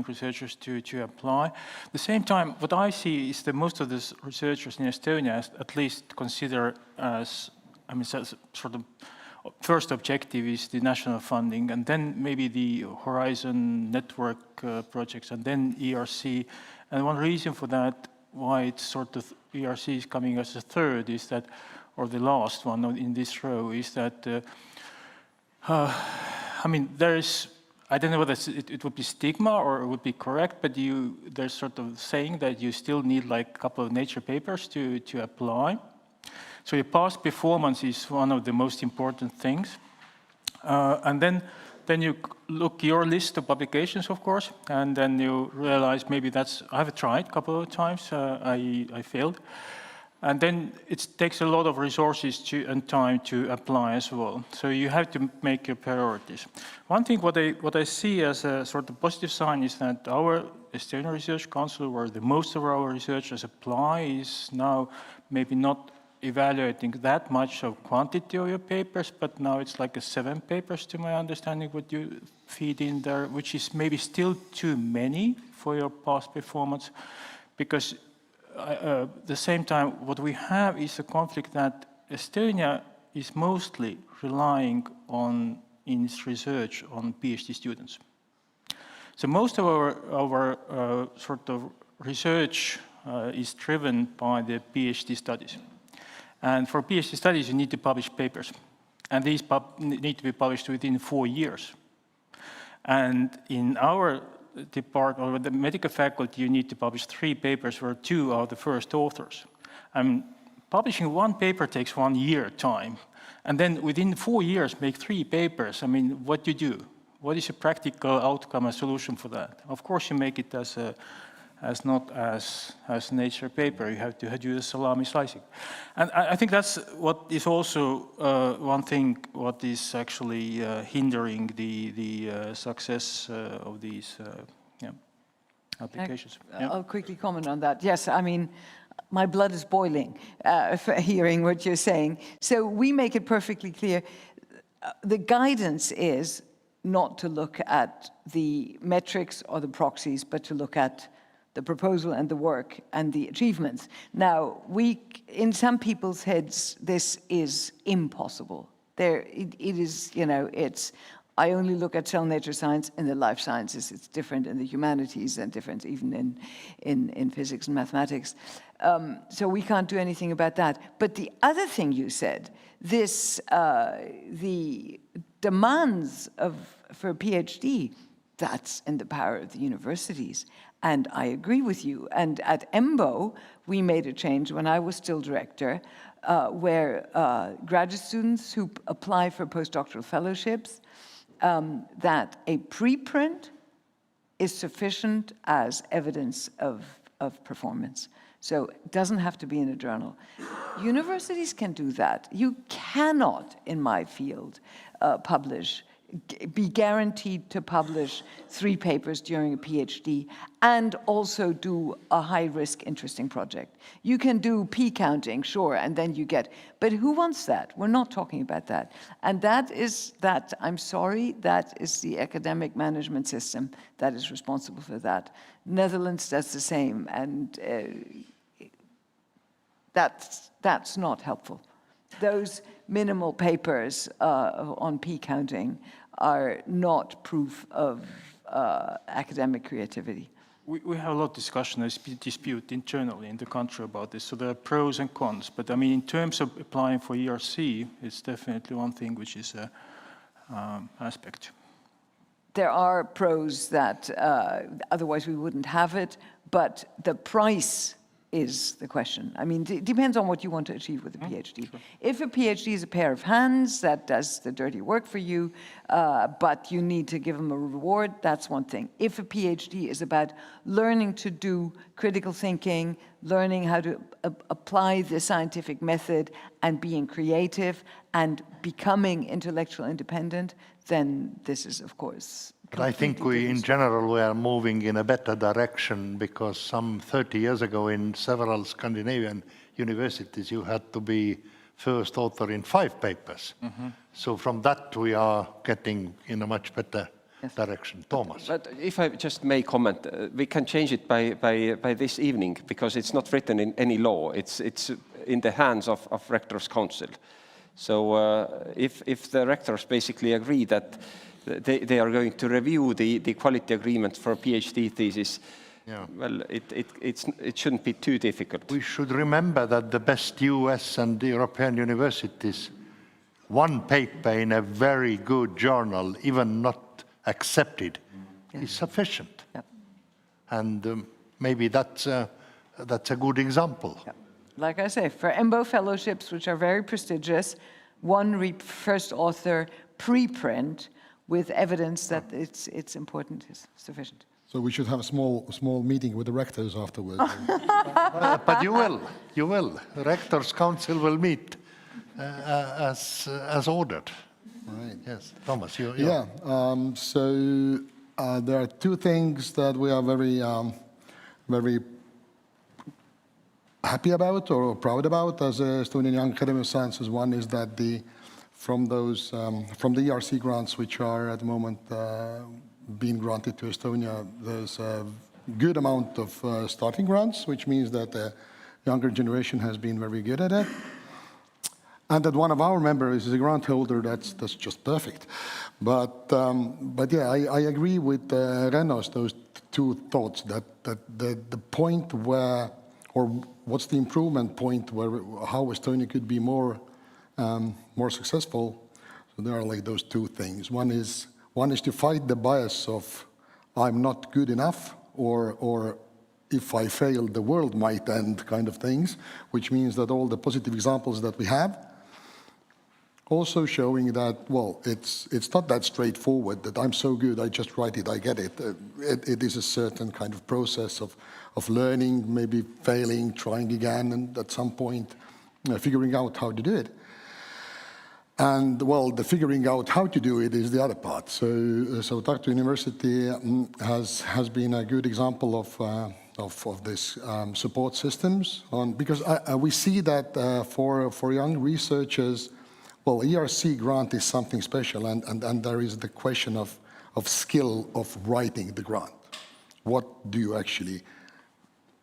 researchers to apply. At the same time, what I see is that most of the researchers in Estonia at least consider as, sort of first objective is the national funding, and then maybe the Horizon network projects, and then ERC. And one reason for that, why it's sort of ERC is coming as a third, is that, or the last one in this row, is that I mean, I don't know whether it would be stigma or it would be correct, but there's sort of saying that you still need like a couple of Nature papers to apply. So your past performance is one of the most important things. And then you look your list of publications, of course, and then you realize maybe I've tried a couple of times, I failed. And then it takes a lot of resources and time to apply as well. So you have to make your priorities. One thing what I see as a sort of positive sign is that our Estonian Research Council, where most of our researchers apply, is now maybe not evaluating that much of quantity of your papers, but now it's like 7 papers, to my understanding, what you feed in there, which is maybe still too many for your past performance, because at the same time, what we have is a conflict that Estonia is mostly relying in its research on PhD students. So most of our sort of research is driven by the PhD studies. And for PhD studies, you need to publish papers. And these need to be published within 4 years. And in our department, or the medical faculty, you need to publish 3 papers where 2 are the first authors. And publishing 1 paper takes 1 year time. And then within 4 years, make 3 papers. I mean, what do you do? What is a practical outcome, a solution for that? Of course, you make it not as Nature paper. You have to do the salami slicing. And I think that's what is also one thing what is actually hindering the success of these applications. I'll quickly comment on that. Yes, I mean, my blood is boiling for hearing what you're saying. So we make it perfectly clear. The guidance is not to look at the metrics or the proxies, but to look at the proposal and the work and the achievements. Now, in some people's heads, this is impossible. It is, I only look at cell nature science in the life sciences. It's different in the humanities and different even in physics and mathematics. So we can't do anything about that. But the other thing you said, the demands for a PhD, that's in the power of the universities. And I agree with you. And at EMBO, we made a change when I was still director, where graduate students who apply for postdoctoral fellowships, that a preprint is sufficient as evidence of performance. So it doesn't have to be in a journal. Universities can do that. You cannot, in my field, be guaranteed to publish 3 papers during a PhD and also do a high-risk, interesting project. You can do p-counting, sure, and then you get, but who wants that? We're not talking about that. And I'm sorry, that is the academic management system that is responsible for that. Netherlands does the same, and that's not helpful. Those minimal papers on p-counting are not proof of academic creativity. We have a lot of discussion, there's dispute internally in the country about this, so there are pros and cons. But I mean, in terms of applying for ERC, it's definitely one thing which is an aspect. There are pros that otherwise we wouldn't have it, but the price is the question. I mean, it depends on what you want to achieve with a PhD. Sure. If a PhD is a pair of hands that does the dirty work for you, but you need to give them a reward, that's one thing. If a PhD is about learning to do critical thinking, learning how to apply the scientific method and being creative and becoming intellectual independent, then this is, of course, but I think in general, we are moving in a better direction because some 30 years ago in several Scandinavian universities, you had to be first author in 5 papers. Mm-hmm. So from that, we are getting in a much better direction. Thomas. But if I just may comment, we can change it by this evening because it's not written in any law. It's in the hands of Rectors' Council. So if the rectors basically agree that they are going to review the quality agreement for a PhD thesis, well, it shouldn't be too difficult. We should remember that the best US and European universities one paper in a very good journal, even not accepted, is sufficient. Yep. And maybe that's a good example. Yep. Like I say, for EMBO fellowships, which are very prestigious, one first author preprint with evidence that it's important is sufficient. So we should have a small meeting with the rectors afterwards. But you will. The Rectors' Council will meet as ordered. Right. Yes, Thomas, you. Yeah. So there are two things that we are very happy about or proud about as a Estonian Academy of Sciences. One is that from the ERC grants, which are at the moment being granted to Estonia, there's a good amount of starting grants, which means that the younger generation has been very good at it. And that one of our members is a grant holder, that's just perfect. But yeah, I agree with Renno's those two thoughts, that the point where, or what's the improvement point where how Estonia could be more successful. So there are like those two things. One is to fight the bias of I'm not good enough, or if I fail, the world might end kind of things, which means that all the positive examples that we have, also showing that, well, it's not that straightforward, that I'm so good, I just write it, I get it. It is a certain kind of process of learning, maybe failing, trying again, and at some point figuring out how to do it. And, well, the figuring out how to do it is the other part. So Tartu University has been a good example of this support systems, because we see that for young researchers, well, ERC grant is something special, and there is the question of skill of writing the grant. What do you actually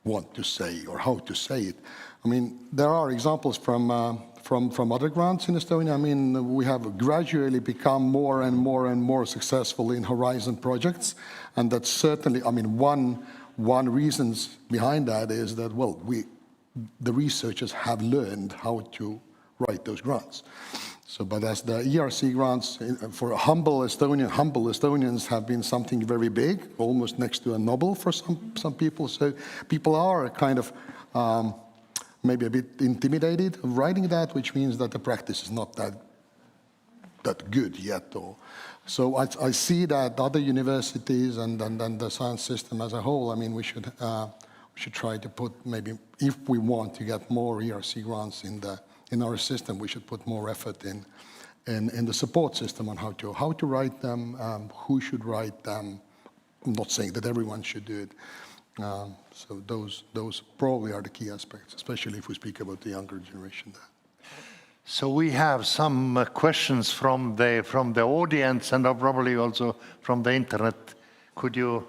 want to say, or how to say it? I mean, there are examples from other grants in Estonia. I mean, we have gradually become more and more successful in Horizon projects, and that's certainly, I mean, one reasons behind that is that, well, the researchers have learned how to write those grants. So, but as the ERC grants for humble Estonians have been something very big, almost next to a Nobel for some people. So people are kind of maybe a bit intimidated of writing that, which means that the practice is not that good yet. So I see that other universities and the science system as a whole, I mean, we should try to put, maybe if we want to get more ERC grants in our system, we should put more effort in the support system on how to write them, who should write them. I'm not saying that everyone should do it. So those probably are the key aspects, especially if we speak about the younger generation. So we have some questions from the audience and probably also from the internet. Could you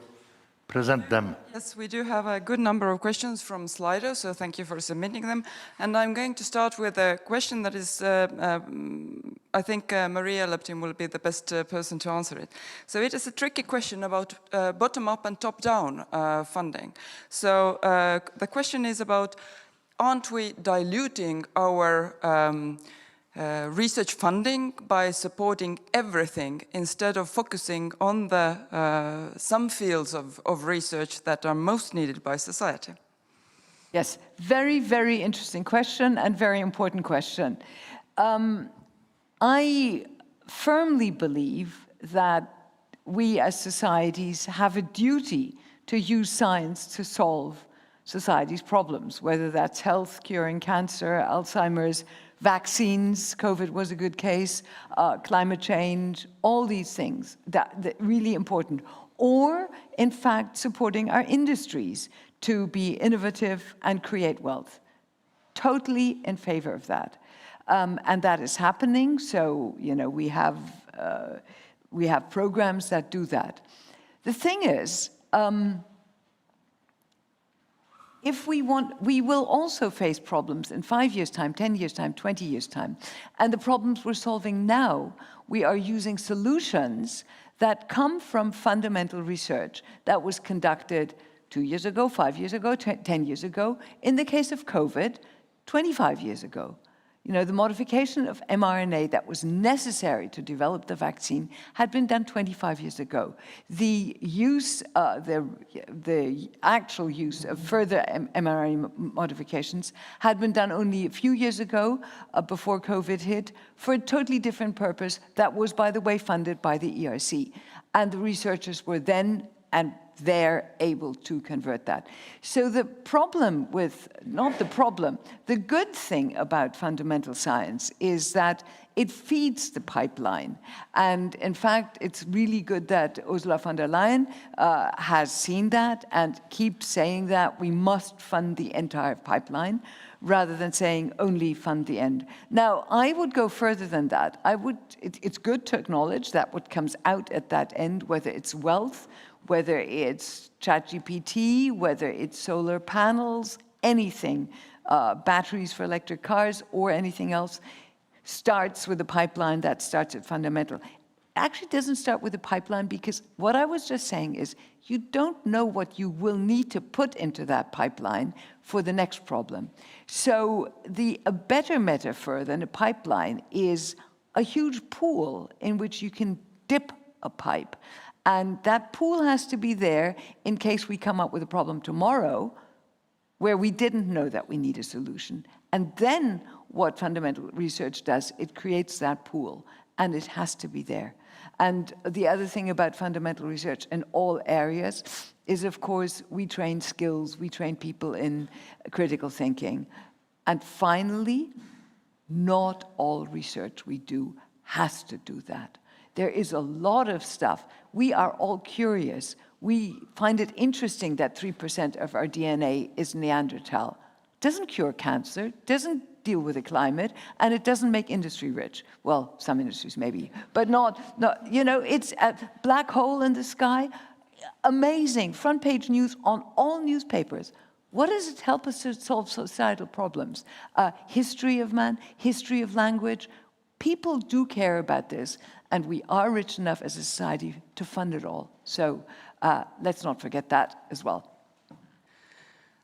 present them? Yes, we do have a good number of questions from Slido, so thank you for submitting them. And I'm going to start with a question that is, I think Maria Leptin will be the best person to answer it. So it is a tricky question about bottom-up and top-down funding. So the question is about, aren't we diluting our research funding by supporting everything instead of focusing on the some fields of research that are most needed by society? Yes, very, very interesting question and very important question. I firmly believe that we as societies have a duty to use science to solve society's problems, whether that's health, curing cancer, Alzheimer's, vaccines, COVID was a good case, climate change, all these things that really important. Or, in fact, supporting our industries to be innovative and create wealth. Totally in favor of that. And that is happening, so you know, we have programs that do that. The thing is, if we want, we will also face problems in 5 years' time, 10 years' time, 20 years' time. And the problems we're solving now, we are using solutions that come from fundamental research that was conducted 2 years ago, 5 years ago, 10 years ago. In the case of COVID, 25 years ago. You know, the modification of mRNA that was necessary to develop the vaccine had been done 25 years ago. The use, the actual use of further mRNA modifications had been done only a few years ago, before COVID hit, for a totally different purpose that was, by the way, funded by the ERC. And the researchers were then and they're able to convert that. So the problem with, not the problem, the good thing about fundamental science is that it feeds the pipeline. And in fact, it's really good that Ursula von der Leyen has seen that and keeps saying that we must fund the entire pipeline rather than saying only fund the end. Now, I would go further than that. It's good to acknowledge that what comes out at that end, whether it's wealth, whether it's ChatGPT, whether it's solar panels, anything, batteries for electric cars or anything else, starts with a pipeline that starts at fundamental. It actually doesn't start with a pipeline because what I was just saying is you don't know what you will need to put into that pipeline for the next problem. So a better metaphor than a pipeline is a huge pool in which you can dip a pipe. And that pool has to be there in case we come up with a problem tomorrow where we didn't know that we need a solution. And then what fundamental research does, it creates that pool, and it has to be there. And the other thing about fundamental research in all areas is, of course, we train skills, we train people in critical thinking. And finally, not all research we do has to do that. There is a lot of stuff. We are all curious. We find it interesting that 3% of our DNA is Neanderthal. Doesn't cure cancer, doesn't deal with the climate, and it doesn't make industry rich. Well, some industries maybe, but not you know, it's a black hole in the sky. Amazing, front page news on all newspapers. What does it help us to solve societal problems? History of man, history of language. People do care about this, and we are rich enough as a society to fund it all. So let's not forget that as well.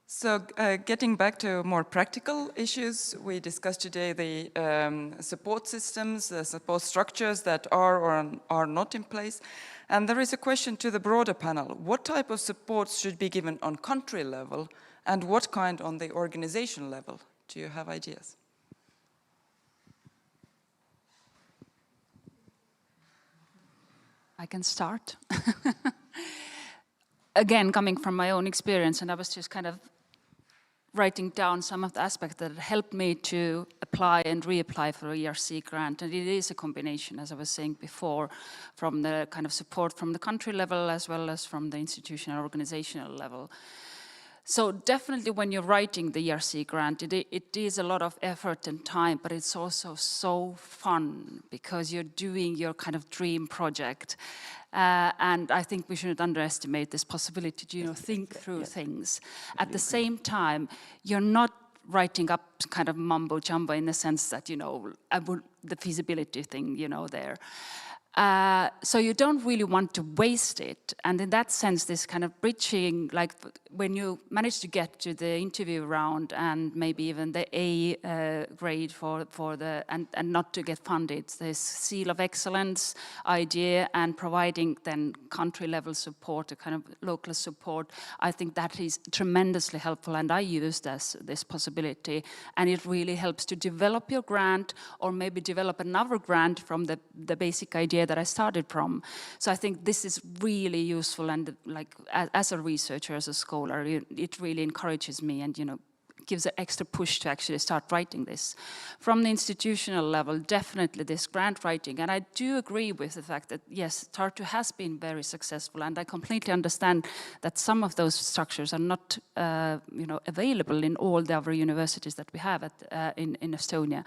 So getting back to more practical issues, we discussed today the support systems, the support structures that are or are not in place. And there is a question to the broader panel. What type of supports should be given on country level and what kind on the organization level? Do you have ideas? I can start. Again, coming from my own experience, and I was just kind of writing down some of the aspects that helped me to apply and reapply for a ERC grant. And it is a combination, as I was saying before, from the kind of support from the country level as well as from the institutional organizational level. So definitely when you're writing the ERC grant, it is a lot of effort and time, but it's also so fun because you're doing your kind of dream project. And I think we shouldn't underestimate this possibility to, think through things. At the same time, you're not writing up kind of mumbo jumbo in the sense that, the feasibility thing, there. So you don't really want to waste it. And in that sense, this kind of bridging, like when you manage to get to the interview round and maybe even the A grade for the, and not to get funded, this seal of excellence idea and providing then country level support, a kind of local support, I think that is tremendously helpful. And I use this possibility. And it really helps to develop your grant or maybe develop another grant from the basic idea that I started from. So I think this is really useful, and like as a researcher, as a scholar, it really encourages me and gives an extra push to actually start writing this. From the institutional level, definitely this grant writing, and I do agree with the fact that yes, Tartu has been very successful, and I completely understand that some of those structures are not available in all the other universities that we have in Estonia.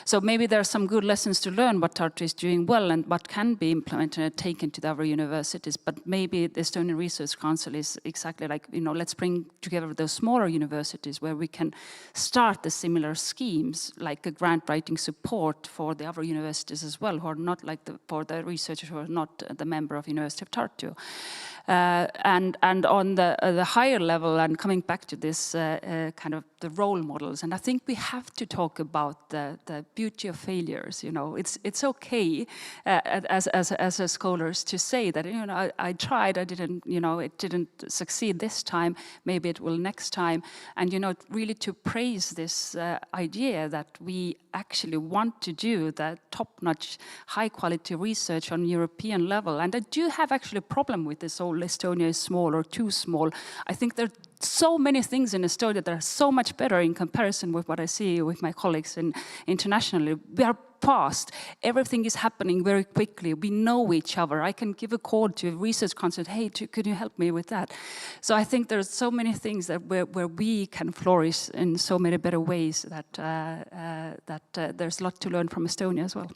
So maybe there are some good lessons to learn what Tartu is doing well and what can be implemented and taken to the other universities, but maybe the Estonian Research Council is exactly like, let's bring together those smaller universities where we can start the similar schemes, like a grant writing support for the other universities as well, who are not like for the researchers who are not the member of University of Tartu. And on the higher level, and coming back to this kind of the role models, and I think we have to talk about the beauty of failures. You know, it's okay as scholars to say that, you know, I tried, I didn't, you know, it didn't succeed this time, maybe it will next time, and, you know, really to praise this idea that we actually want to do the top-notch, high-quality research on European level. And I do have actually a problem with this whole Estonia is small or too small. I think there are so many things in Estonia that are so much better in comparison with what I see with my colleagues internationally. We are fast. Everything is happening very quickly. We know each other. I can give a call to a research consult, hey, could you help me with that? So I think there's so many things that where we can flourish in so many better ways that there's a lot to learn from Estonia as well.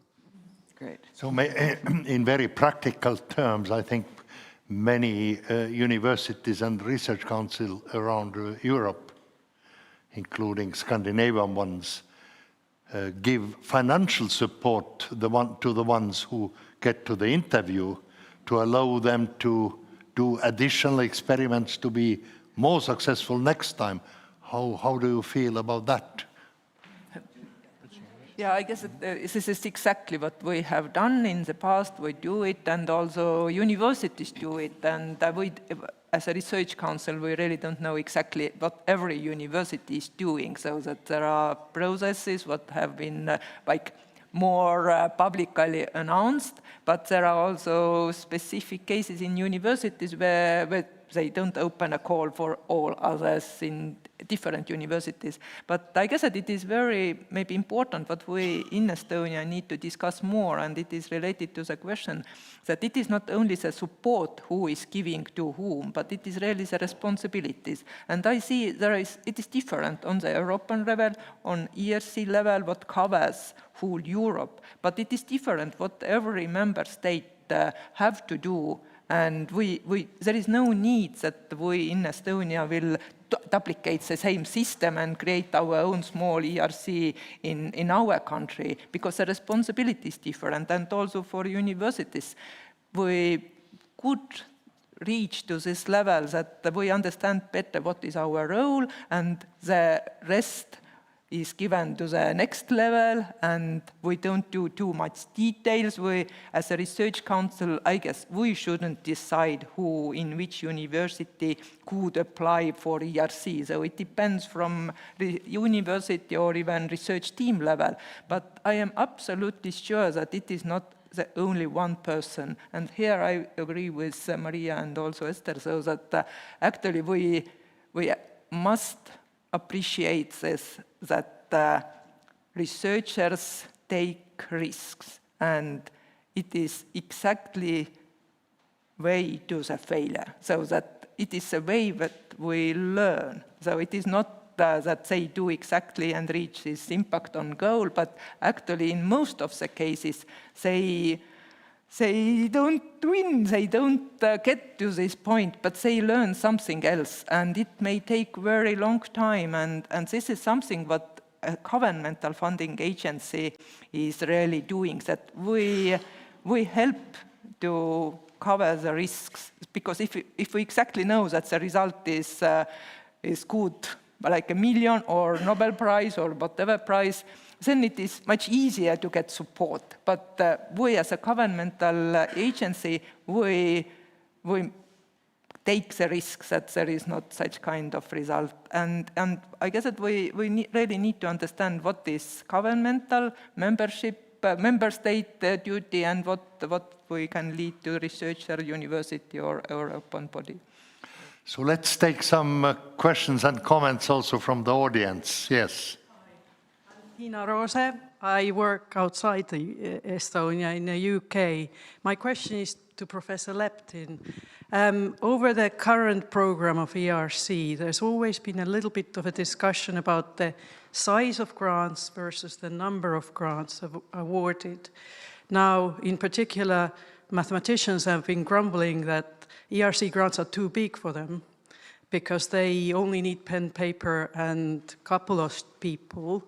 Great. So in very practical terms, I think many universities and research councils around Europe, including Scandinavian ones, give financial support to the ones who get to the interview to allow them to do additional experiments to be more successful next time. How do you feel about that? Yeah, I guess this is exactly what we have done in the past. We do it, and also universities do it. And we, as a research council, we really don't know exactly what every university is doing, so that there are processes what have been like more publicly announced, but there are also specific cases in universities where they don't open a call for all others in different universities. But I guess that it is very maybe important what we in Estonia need to discuss more, and it is related to the question that it is not only the support who is giving to whom, but it is really the responsibilities. And I see it is different on the European level, on ERC level, what covers whole Europe, but it is different what every member state have to do. And there is no need that we in Estonia will duplicate the same system and create our own small ERC in our country, because the responsibility is different. And also for universities, we could reach to this level that we understand better what is our role, and the rest is given to the next level, and we don't do too much details. We, as a research council, I guess we shouldn't decide who in which university could apply for ERC. So it depends from the university or even research team level. But I am absolutely sure that it is not the only one person. And here I agree with Maria and also Esther, so that actually we must appreciate this, that researchers take risks, and it is exactly way to the failure, so that it is a way that we learn. So it is not that they do exactly and reach this impact on goal, but actually in most of the cases they don't win, they don't get to this point, but they learn something else, and it may take very long time, and this is something what a governmental funding agency is really doing, that we help to cover the risks, because if we exactly know that the result is good, like $1 million or Nobel Prize or whatever prize, then it is much easier to get support. But we as a governmental agency, we take the risks that there is not such kind of result. And I guess that we really need to understand what is governmental membership, member state duty, and what we can lead to researcher, university or open body. So let's take some questions and comments also from the audience. Yes. Tina Rose. I work outside Estonia in the UK. My question is to Professor Leptin. Over the current program of ERC, there's always been a little bit of a discussion about the size of grants versus the number of grants awarded. Now, in particular, mathematicians have been grumbling that ERC grants are too big for them because they only need pen, paper, and a couple of people.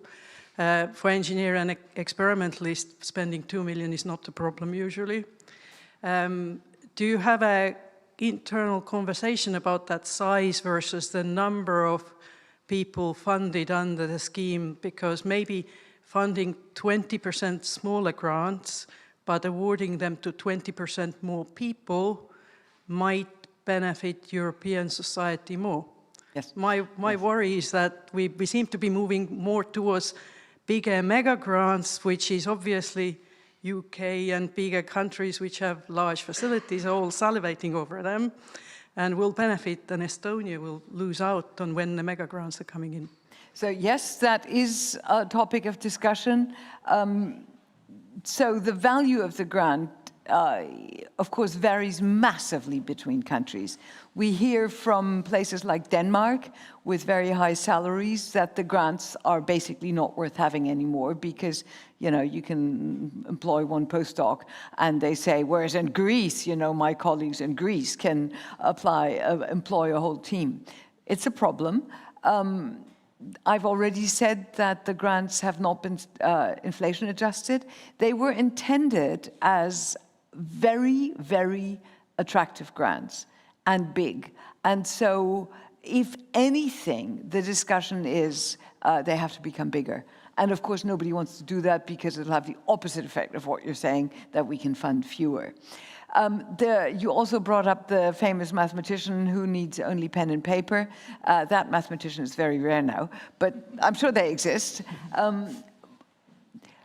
For engineer and experimentalists, spending 2 million is not a problem usually. Do you have a internal conversation about that size versus the number of people funded under the scheme, because maybe funding 20% smaller grants but awarding them to 20% more people might benefit European society more. Yes. My worry is that we seem to be moving more towards bigger mega grants, which is obviously UK and bigger countries which have large facilities are all salivating over them and will benefit, and Estonia will lose out on when the mega grants are coming in. So yes, that is a topic of discussion. So the value of the grant, of course, varies massively between countries. We hear from places like Denmark with very high salaries that the grants are basically not worth having anymore because, you know, you can employ one postdoc and they say, whereas in Greece, you know, my colleagues in Greece can employ a whole team. It's a problem. I've already said that the grants have not been inflation adjusted. They were intended as very, very attractive grants and big. And so if anything, the discussion is they have to become bigger. And of course, nobody wants to do that because it'll have the opposite effect of what you're saying, that we can fund fewer. You also brought up the famous mathematician who needs only pen and paper. That mathematician is very rare now, but I'm sure they exist.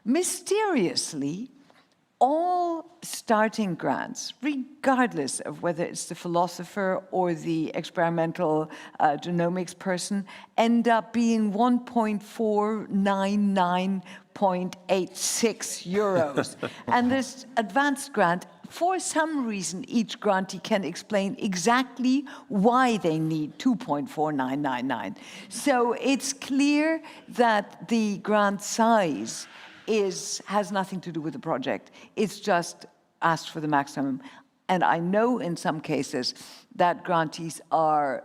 Mysteriously, all starting grants, regardless of whether it's the philosopher or the experimental genomics person, end up being 1.499.86 euros. And this advanced grant, for some reason, each grantee can explain exactly why they need 2.4999. So it's clear that the grant size has nothing to do with the project. It's just asked for the maximum. And I know in some cases that grantees are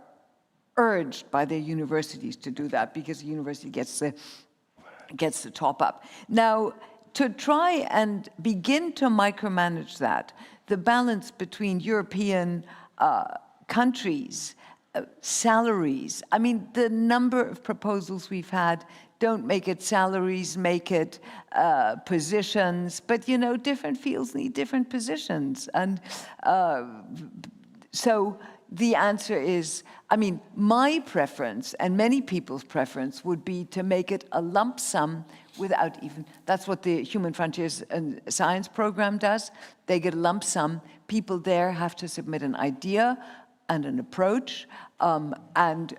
urged by their universities to do that because the university gets the top up. Now, to try and begin to micromanage that, the balance between European countries, salaries, I mean, the number of proposals we've had don't make it salaries, make it positions, but you know, different fields need different positions. And so the answer is, I mean, my preference and many people's preference would be to make it a lump sum without even, that's what the Human Frontiers and Science program does. They get a lump sum. People there have to submit an idea and an approach and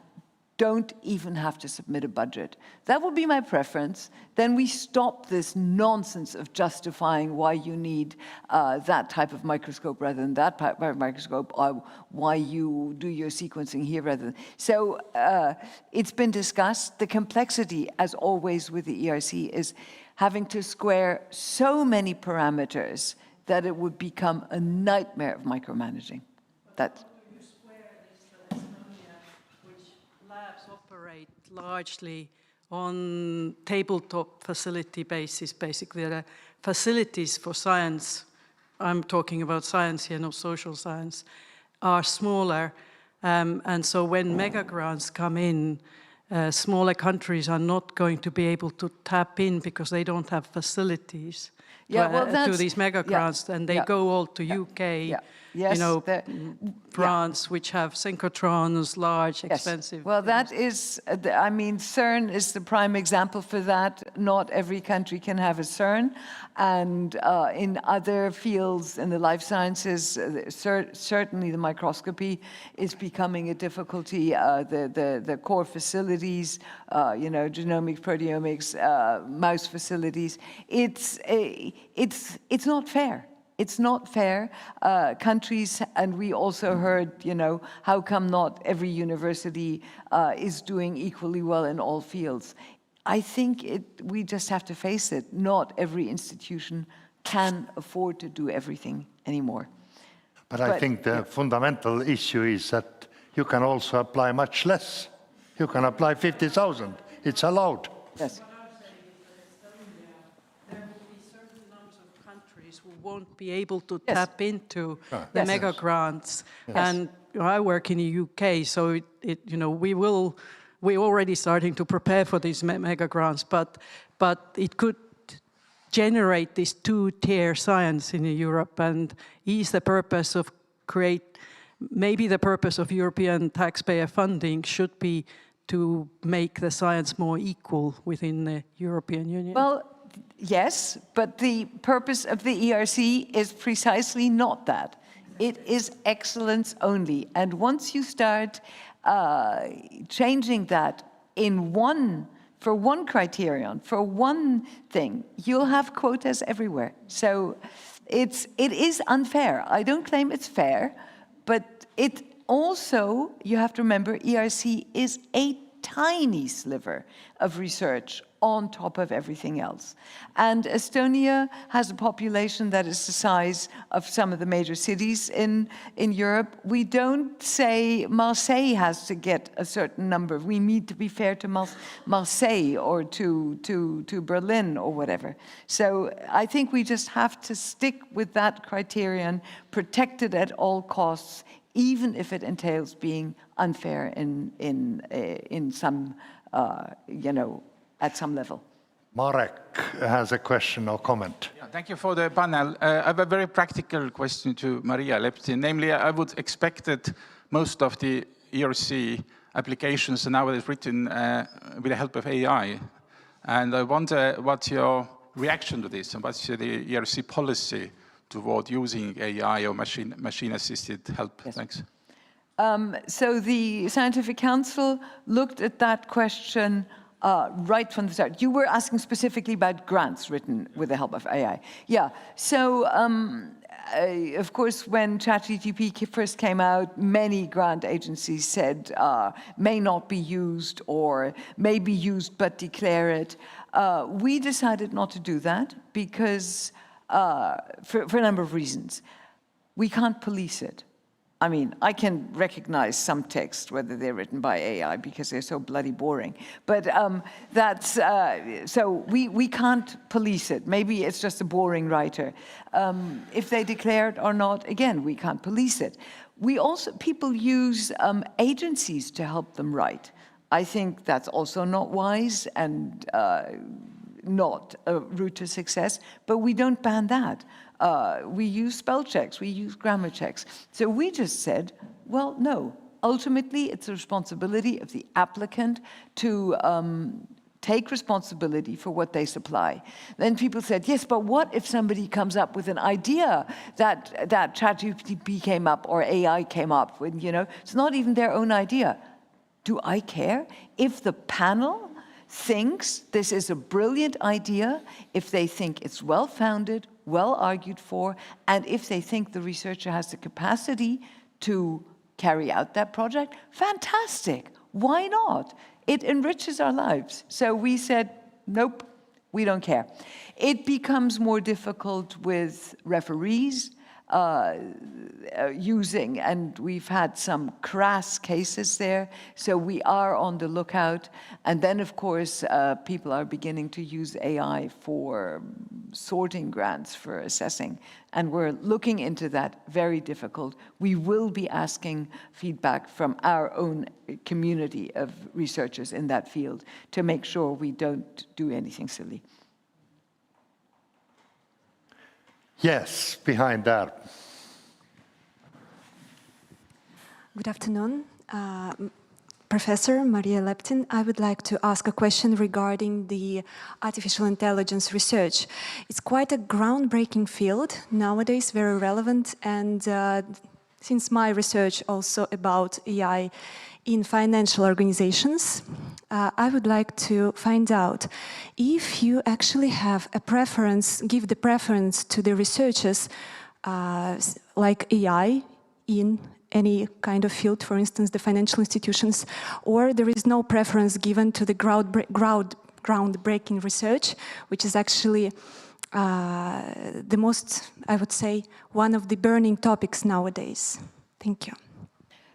don't even have to submit a budget. That would be my preference. Then we stop this nonsense of justifying why you need that type of microscope rather than that type of microscope, or why you do your sequencing here rather than... So it's been discussed. The complexity, as always with the ERC, is having to square so many parameters that it would become a nightmare of micromanaging. That's... Operate largely on tabletop facility basis, basically. The facilities for science, I'm talking about science here, not social science, are smaller. And so when mega grants come in, smaller countries are not going to be able to tap in because they don't have facilities to these mega grants, and they go all to UK. Yes, you know, France, which have synchrotrons, large, expensive. Well, that is, I mean, CERN is the prime example for that. Not every country can have a CERN. And in other fields, in the life sciences, certainly the microscopy is becoming a difficulty. The core facilities, you know, genomics, proteomics, mouse facilities. It's not fair. It's not fair. Countries, and we also heard, you know, how come not every university is doing equally well in all fields? I think we just have to face it. Not every institution can afford to do everything anymore. But I think the fundamental issue is that you can also apply much less. You can apply 50,000. It's allowed. Yes. There will be certain numbers of countries who won't be able to tap into the Yes. mega grants. And I work in the UK, so we're already starting to prepare for these mega grants, but it could generate this two-tier science in Europe, and is the purpose of maybe the purpose of European taxpayer funding should be to make the science more equal within the European Union? Well, yes, but the purpose of the ERC is precisely not that. It is excellence only. And once you start changing that for one criterion, for one thing, you'll have quotas everywhere. So it is unfair. I don't claim it's fair, but it also, you have to remember, ERC is a tiny sliver of research on top of everything else. And Estonia has a population that is the size of some of the major cities in Europe. We don't say Marseille has to get a certain number. We need to be fair to Marseille or to Berlin or whatever. So I think we just have to stick with that criterion, protect it at all costs, even if it entails being unfair in some, at some level. Marek has a question or comment. Yeah, thank you for the panel. I have a very practical question to Maria Leptin. Namely, I would expect that most of the ERC applications are nowadays written with the help of AI. And I wonder what's your reaction to this, and what's the ERC policy toward using AI or machine-assisted help? Yes. Thanks. So the Scientific Council looked at that question right from the start. You were asking specifically about grants written with the help of AI. Yeah, so of course, when ChatGPT first came out, many grant agencies said may not be used or may be used but declare it. We decided not to do that because, for a number of reasons. We can't police it. I mean, I can recognize some text, whether they're written by AI, because they're so bloody boring. But so we can't police it. Maybe it's just a boring writer. If they declare it or not, again, we can't police it. People use agencies to help them write. I think that's also not wise and not a route to success, but we don't ban that. We use spell checks, we use grammar checks. So we just said, well, no. Ultimately, it's the responsibility of the applicant to take responsibility for what they supply. Then people said, yes, but what if somebody comes up with an idea that ChatGPT came up or AI came up with, it's not even their own idea. Do I care? If the panel thinks this is a brilliant idea, if they think it's well-founded, well argued for, and if they think the researcher has the capacity to carry out that project, fantastic. Why not? It enriches our lives. So we said, nope, we don't care. It becomes more difficult with referees using, and we've had some crass cases there, so we are on the lookout. And then, of course, people are beginning to use AI for sorting grants, for assessing, and we're looking into that. Very difficult. We will be asking feedback from our own community of researchers in that field to make sure we don't do anything silly. Yes, behind that. Good afternoon. Professor Maria Leptin, I would like to ask a question regarding the artificial intelligence research. It's quite a groundbreaking field, nowadays very relevant, and since my research also about AI in financial organizations, I would like to find out if you actually have a preference, give the preference to the researchers like AI in any kind of field, for instance, the financial institutions, or there is no preference given to the groundbreaking research, which is actually the most, I would say, one of the burning topics nowadays. Thank you.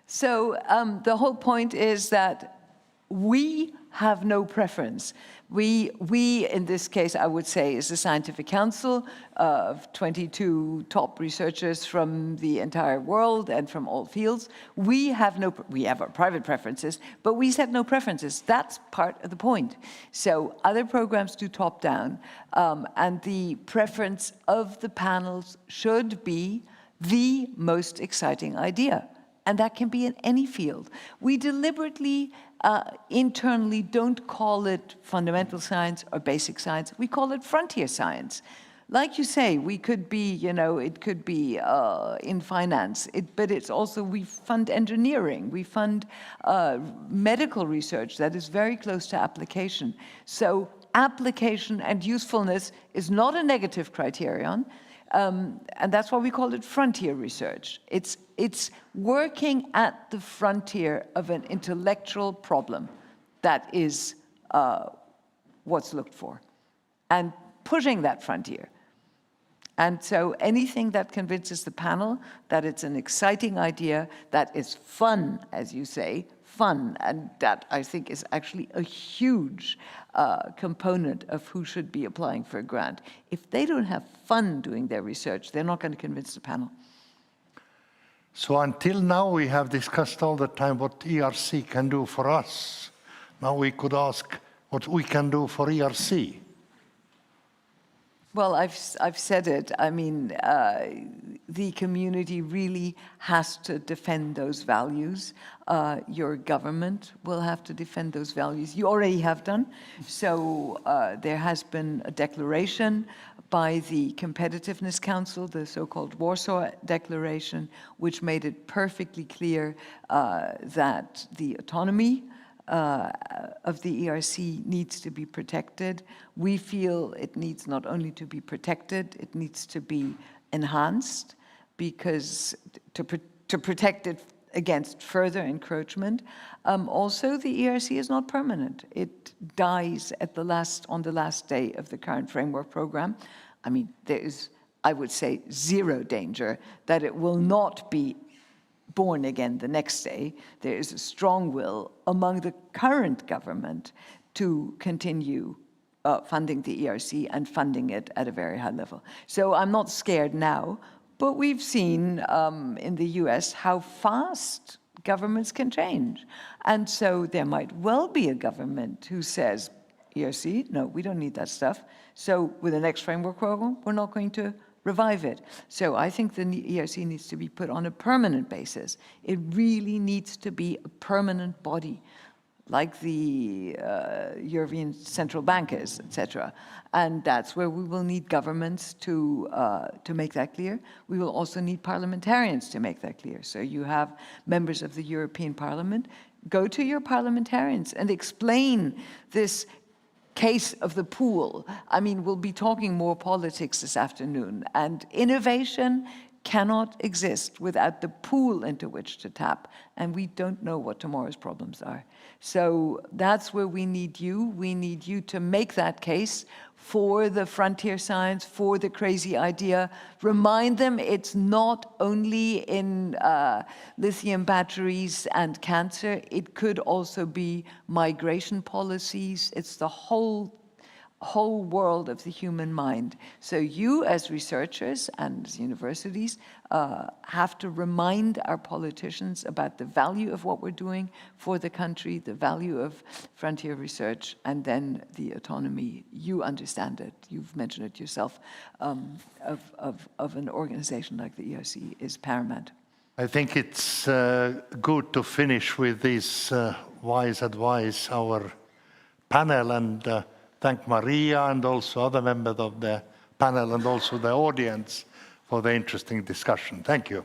So the whole point is that we have no preference. We, in this case, I would say, is the scientific council of 22 top researchers from the entire world and from all fields. We have our private preferences, but we set no preferences. That's part of the point. So other programs do top down, and the preference of the panels should be the most exciting idea. And that can be in any field. We deliberately, internally, don't call it fundamental science or basic science. We call it frontier science. Like you say, we could be, it could be in finance, but it's also, we fund engineering, we fund medical research that is very close to application. So application and usefulness is not a negative criterion. And that's why we call it frontier research. It's working at the frontier of an intellectual problem that is what's looked for, and pushing that frontier. And so anything that convinces the panel that it's an exciting idea, that is fun, as you say, fun, and that I think is actually a huge component of who should be applying for a grant. If they don't have fun doing their research, they're not going to convince the panel. So until now, we have discussed all the time what ERC can do for us. Now we could ask what we can do for ERC. Well, I've said it. I mean, the community really has to defend those values. Your government will have to defend those values. You already have done. So there has been a declaration by the Competitiveness Council, the so-called Warsaw Declaration, which made it perfectly clear that the autonomy of the ERC needs to be protected. We feel it needs not only to be protected, it needs to be enhanced, because to protect it against further encroachment. Also, the ERC is not permanent. It dies at on the last day of the current framework program. I mean, there is, I would say, zero danger that it will not be born again the next day. There is a strong will among the current government to continue funding the ERC and funding it at a very high level. So I'm not scared now, but we've seen in the US how fast governments can change. And so there might well be a government who says, ERC, no, we don't need that stuff. So with the next framework program, we're not going to revive it. So I think the ERC needs to be put on a permanent basis. It really needs to be a permanent body, like the European Central Bank is, etc. And that's where we will need governments to make that clear. We will also need parliamentarians to make that clear. So you have members of the European Parliament, go to your parliamentarians and explain this case of the pool. I mean, we'll be talking more politics this afternoon, and innovation cannot exist without the pool into which to tap, and we don't know what tomorrow's problems are. So that's where we need you. We need you to make that case for the frontier science, for the crazy idea. Remind them it's not only in lithium batteries and cancer. It could also be migration policies. It's the whole world of the human mind. So you as researchers and as universities have to remind our politicians about the value of what we're doing for the country, the value of frontier research, and then the autonomy. You understand it. You've mentioned it yourself, of an organization like the ERC is paramount. I think it's good to finish with this wise advice, our panel, and thank Maria and also other members of the panel and also the audience for the interesting discussion. Thank you.